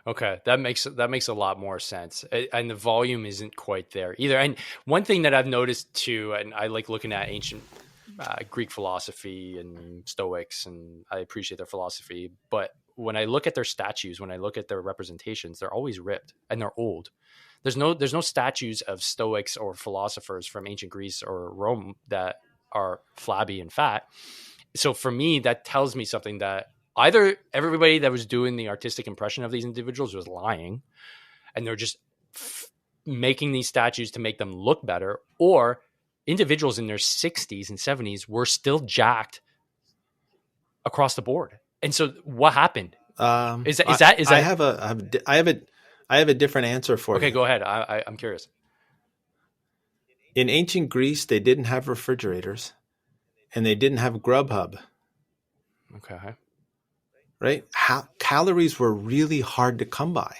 Okay, that makes a lot more sense, and the volume isn't quite there either. And one thing that I've noticed too, and I like looking at ancient Greek philosophy and Stoics, and I appreciate their philosophy. But when I look at their statues, when I look at their representations, they're always ripped and they're old. There's no statues of Stoics or philosophers from ancient Greece or Rome that are flabby and fat. So for me, that tells me something, that either everybody that was doing the artistic impression of these individuals was lying and they're just making these statues to make them look better, or individuals in their 60s and 70s were still jacked across the board. And so what happened? I have a different answer for you. Okay, go ahead. I'm curious. In ancient Greece, they didn't have refrigerators and they didn't have Grubhub. Okay. Right? Calories were really hard to come by.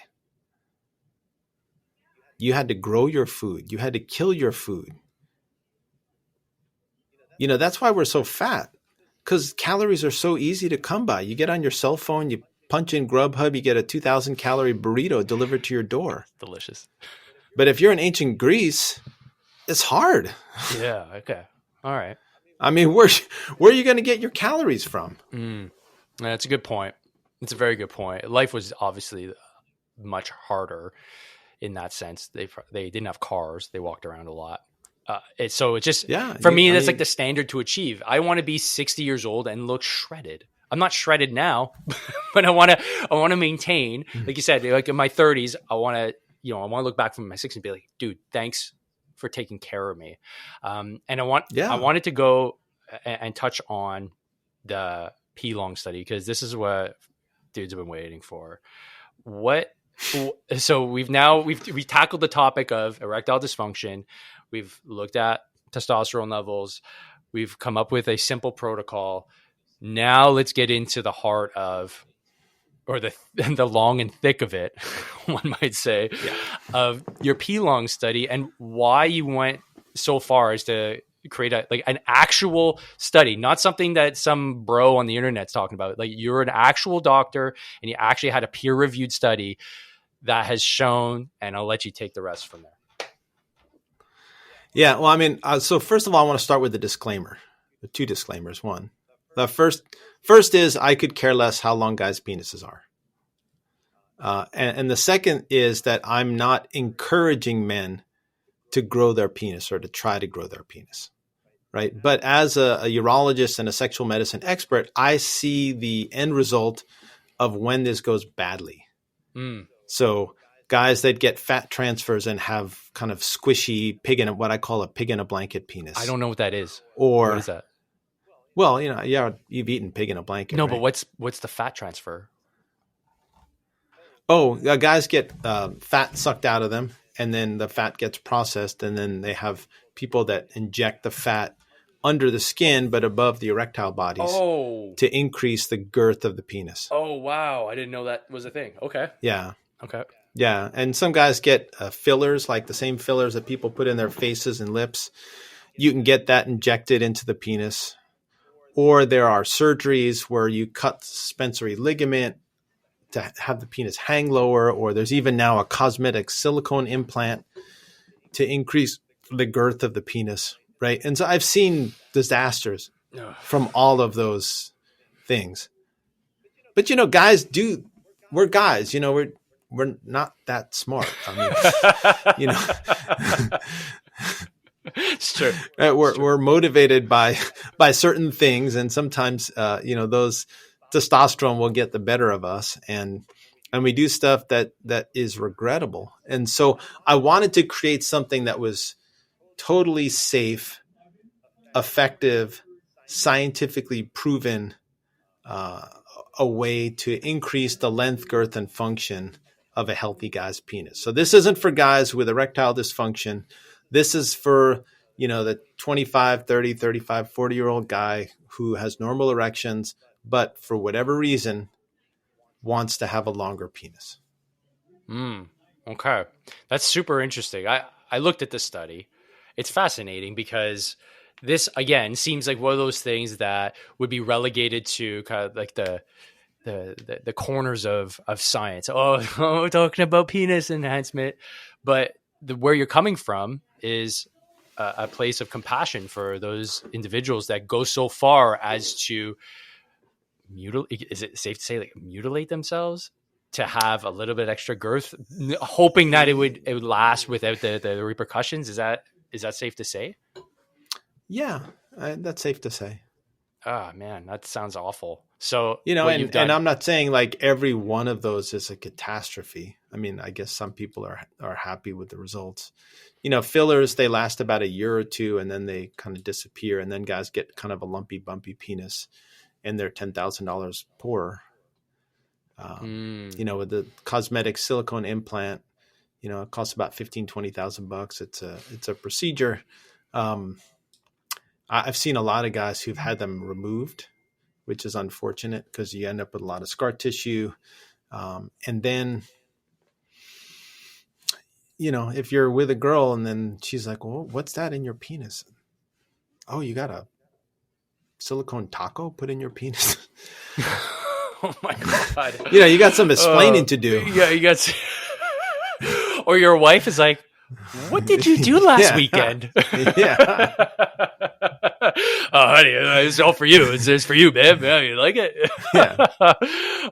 You had to grow your food. You had to kill your food. That's why we're so fat, because calories are so easy to come by. You get on your cell phone, you punch in Grubhub, you get a 2,000 calorie burrito delivered to your door. Delicious. But if you're in ancient Greece, it's hard. Yeah. Okay. All right. I mean, where are you going to get your calories from? That's a good point. It's a very good point. Life was obviously much harder in that sense. They didn't have cars. They walked around a lot. So it's just, for me, that's like the standard to achieve. I want to be 60 years old and look shredded. I'm not shredded now, but I want to maintain, like you said, like in my 30s, I want to look back from my 60s and be like, dude, thanks for taking care of me. And I wanted to go and touch on the P-long study, because this is what dudes have been waiting for. So we've tackled the topic of erectile dysfunction. We've looked at testosterone levels. We've come up with a simple protocol. Now let's get into the heart of, or the long and thick of it, one might say, of your P-long study, and why you went so far as to create an actual study, not something that some bro on the internet's talking about. Like, you're an actual doctor and you actually had a peer-reviewed study that has shown, and I'll let you take the rest from there. Yeah, well, I mean, so first of all, I want to start with the disclaimer. The two disclaimers. One, the first is I could care less how long guys' penises are. And the second is that I'm not encouraging men to grow their penis or to try to grow their penis, right? But as a urologist and a sexual medicine expert, I see the end result of when this goes badly. So guys that get fat transfers and have kind of squishy what I call a pig in a blanket penis. I don't know what that is. Or what is that? Well, you've eaten pig in a blanket. No, right? But what's the fat transfer? Oh, guys get fat sucked out of them, and then the fat gets processed, and then they have people that inject the fat under the skin but above the erectile bodies to increase the girth of the penis. Oh, wow. I didn't know that was a thing. Okay. Yeah. Okay. Yeah. And some guys get fillers, like the same fillers that people put in their faces and lips. You can get that injected into the penis. Or there are surgeries where you cut suspensory ligament to have the penis hang lower, or there's even now a cosmetic silicone implant to increase the girth of the penis, right? And so I've seen disasters from all of those things. But guys we're guys, we're not that smart. I mean, It's true. We're motivated by certain things, and sometimes those testosterone will get the better of us, and we do stuff that is regrettable. And so I wanted to create something that was totally safe, effective, scientifically proven, a way to increase the length, girth, and function of a healthy guy's penis. So this isn't for guys with erectile dysfunction. This is for, the 25, 30, 35, 40-year-old guy who has normal erections, but for whatever reason wants to have a longer penis. Okay. That's super interesting. I looked at this study. It's fascinating because this, again, seems like one of those things that would be relegated to kind of like the corners of science. Oh, talking about penis enhancement. But where you're coming from is a place of compassion for those individuals that go so far as to mutilate. Is it safe to say mutilate themselves to have a little bit extra girth, hoping that it would last without the repercussions? Is that safe to say? Yeah, that's safe to say. Ah, man, that sounds awful. So, and I'm not saying like every one of those is a catastrophe. I mean, I guess some people are happy with the results. Fillers, they last about a year or two and then they kind of disappear. And then guys get kind of a lumpy, bumpy penis and they're $10,000 poorer. With the cosmetic silicone implant, it costs about $15,000-$20,000. It's a procedure. I've seen a lot of guys who've had them removed, which is unfortunate because you end up with a lot of scar tissue. And then, if you're with a girl and then she's like, well, what's that in your penis? Oh, you got a silicone taco put in your penis? Oh my God. You got some explaining to do. Yeah, you got. Or your wife is like, what did you do last weekend? Yeah. Oh, honey, it's all for you. It's for you, babe. Yeah, you like it? Yeah.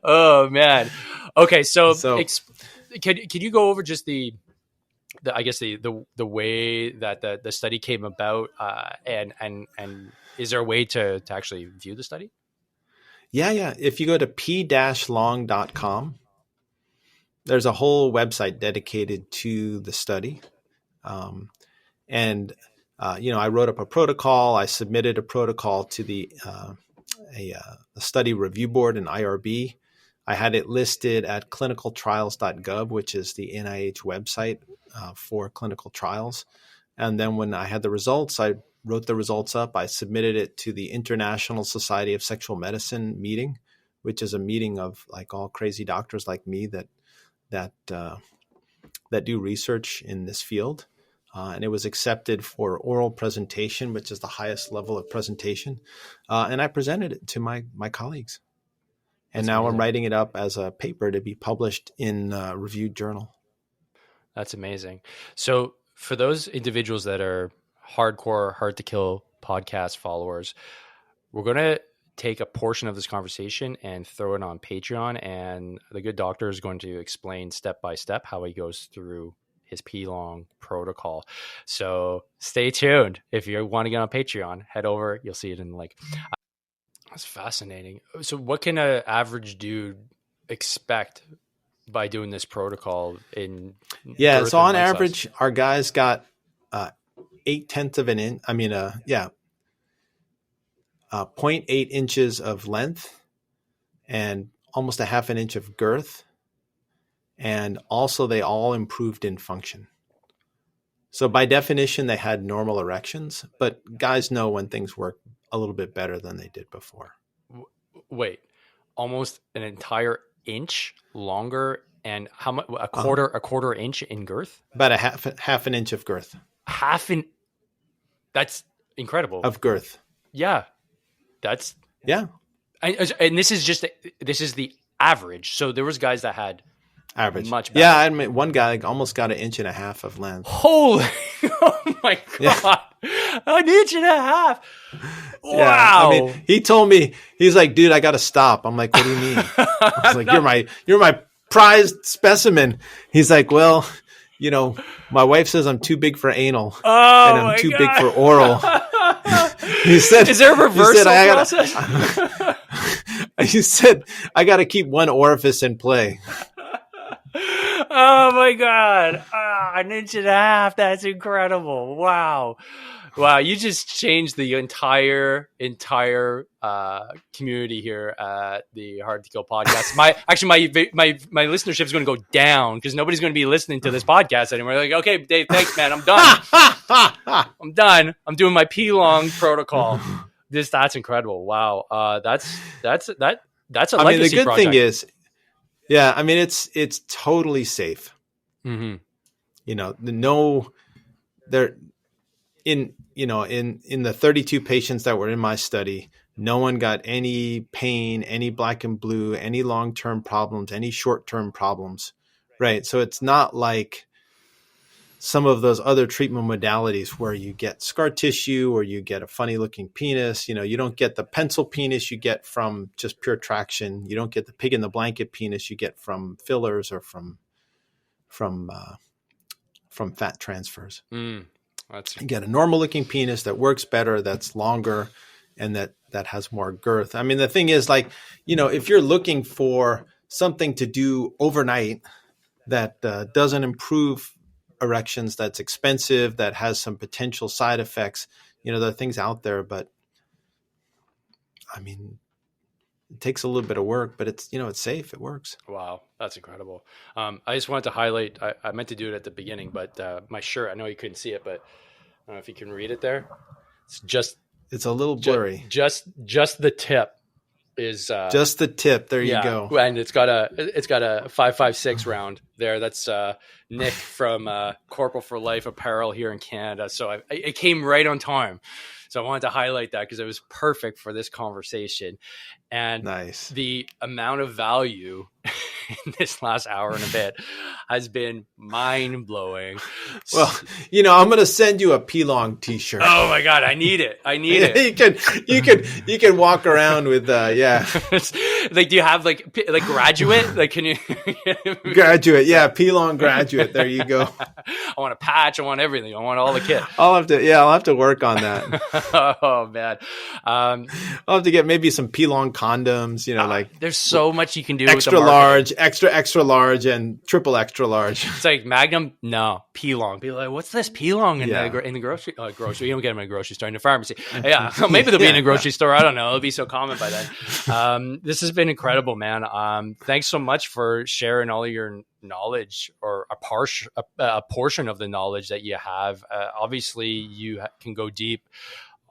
Oh man. Okay, so can you go over just the I guess the way that the study came about, and is there a way to actually view the study? Yeah. If you go to p-long.com, there's a whole website dedicated to the study. I wrote up a protocol. I submitted a protocol to the study review board in IRB. I had it listed at clinicaltrials.gov, which is the NIH website for clinical trials. And then when I had the results, I wrote the results up. I submitted it to the International Society of Sexual Medicine meeting, which is a meeting of like all crazy doctors like me that do research in this field. And it was accepted for oral presentation, which is the highest level of presentation. And I presented it to my colleagues. And now I'm writing it up as a paper to be published in a reviewed journal. That's amazing. So for those individuals that are hardcore Hard to Kill podcast followers, we're going to take a portion of this conversation and throw it on Patreon. And the good doctor is going to explain step by step how he goes through his P-long protocol. So stay tuned. If you want to get on Patreon, head over. You'll see it in the link. That's fascinating. So what can an average dude expect by doing this protocol in? Yeah. So on average, our guys got 0.8 of an inch. 0.8 inches of length and almost a half an inch of girth. And also they all improved in function. So by definition, they had normal erections, but guys know when things work a little bit better than they did before. Wait, almost an entire inch longer, and how much? A quarter inch in girth? About a half an inch of girth. That's incredible. Of girth. Yeah. Yeah. And this is the average. So there was guys that had average. Much better. Yeah, I admit one guy almost got 1.5 inches of length. Holy, oh my God. Yeah. 1.5 inches. Wow. Yeah, I mean, he told me, he's like, dude, I got to stop. I'm like, what do you mean? I was like, you're my prized specimen. He's like, well, my wife says I'm too big for anal and I'm too big for oral. He said, is there a reversal process? He said, I got to keep one orifice in play. Oh my God. 1.5 inches. That's incredible. Wow. You just changed the entire community here at the Hard to Kill podcast. My listenership is going to go down because nobody's going to be listening to this podcast anymore. They're like, okay, Dave, thanks, man. I'm done. I'm done. I'm doing my P-long protocol. That's incredible. There that's a legacy I mean, the good project. thing is, yeah, I mean, it's totally safe. Mm-hmm. In the 32 patients that were in my study, no one got any pain, any black and blue, any long-term problems, any short-term problems, right? So it's not like some of those other treatment modalities where you get scar tissue or you get a funny-looking penis. You don't get the pencil penis you get from just pure traction. You don't get the pig in the blanket penis you get from fillers or from fat transfers. You get a normal looking penis that works better, that's longer, and that has more girth. I mean, the thing is, like, if you're looking for something to do overnight that doesn't improve erections, that's expensive, that has some potential side effects, there are things out there, but I mean, it takes a little bit of work, but it's safe. It works. Wow. That's incredible. I just wanted to highlight, I meant to do it at the beginning, but my shirt, I know you couldn't see it, but I don't know if you can read it there. It's a little blurry. Just the tip is just the tip. There you go. And it's got a 5.56 round there. That's Nick from Corporal for Life Apparel here in Canada. So it came right on time. So I wanted to highlight that because it was perfect for this conversation. And nice. The amount of value in this last hour and a bit has been mind blowing. Well, I'm going to send you a P-Long t-shirt. Oh my God. I need it. You can walk around with, like, do you have like graduate? Like, can you graduate? Yeah. P-Long graduate. There you go. I want a patch. I want everything. I want all the kit. I'll have to work on that. Oh man. I'll have to get maybe some P-Long condoms, like there's so much you can do. Extra with the large, extra large, and triple extra large. It's like Magnum, no P-Long. People are like, what's this P-Long in the grocery? Grocery, you don't get them in a grocery store, in a pharmacy. Yeah, maybe they'll be in a grocery store. I don't know. It'll be so common by then. This has been incredible, man. Thanks so much for sharing all of your knowledge, or a portion of the knowledge that you have. Obviously, you can go deep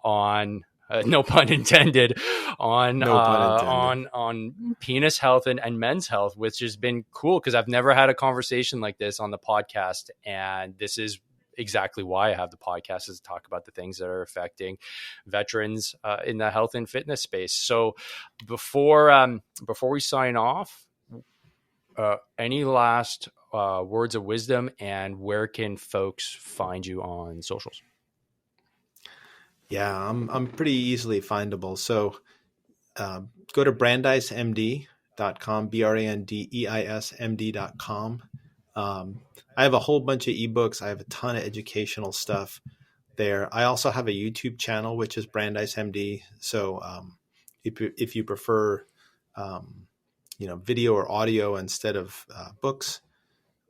on. No pun intended on penis health and men's health, which has been cool because I've never had a conversation like this on the podcast. And this is exactly why I have the podcast, is to talk about the things that are affecting veterans in the health and fitness space. So before we sign off, any last words of wisdom, and where can folks find you on socials? Yeah, I'm pretty easily findable. So go to brandeismd.com, brandeismd.com. I have a whole bunch of ebooks. I have a ton of educational stuff there. I also have a YouTube channel, which is Brandeis MD. So if you prefer, video or audio instead of books,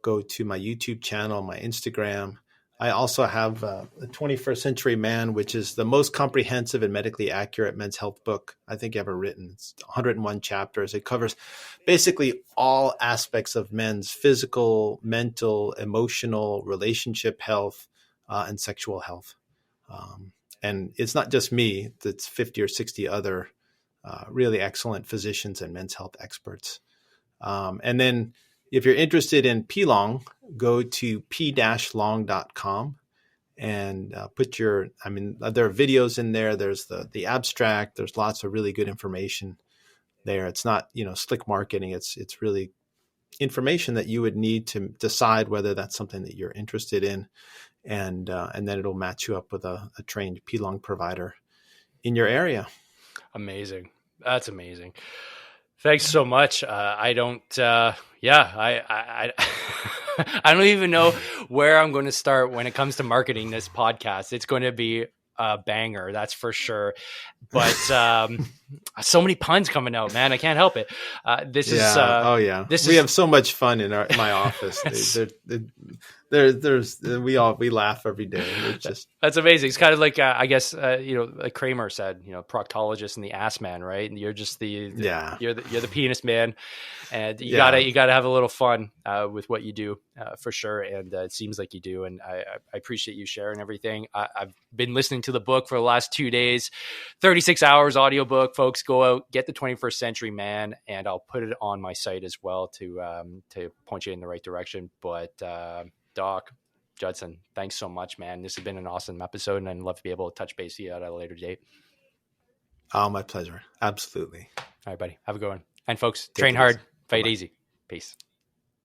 go to my YouTube channel, my Instagram. I also have the 21st Century Man, which is the most comprehensive and medically accurate men's health book I think ever written. It's 101 chapters. It covers basically all aspects of men's physical, mental, emotional, relationship health, and sexual health. And it's not just me. It's 50 or 60 other really excellent physicians and men's health experts. And then if you're interested in P-Long, go to p-long.com and there are videos in there. There's the abstract. There's lots of really good information there. It's not, slick marketing. It's really information that you would need to decide whether that's something that you're interested in. And then it'll match you up with a trained P-Long provider in your area. Amazing. That's amazing. Thanks so much. I don't even know where I'm going to start when it comes to marketing this podcast. It's going to be a banger, that's for sure. But so many puns coming out, man. I can't help it. We have so much fun in my office. We laugh every day. That's amazing. It's kind of like I guess like Kramer said, proctologist and the ass man, right? And you're just you're the penis man, and you gotta have a little fun with what you do for sure. And it seems like you do, and I appreciate you sharing everything. I've been listening to the book for the last 2 days, 36 hours audiobook. Folks, go out, get the 21st Century Man, and I'll put it on my site as well to point you in the right direction. But Doc, Judson, thanks so much, man. This has been an awesome episode, and I'd love to be able to touch base with you at a later date. Oh, my pleasure. Absolutely. All right, buddy. Have a good one. And folks, train hard, fight easy. Peace.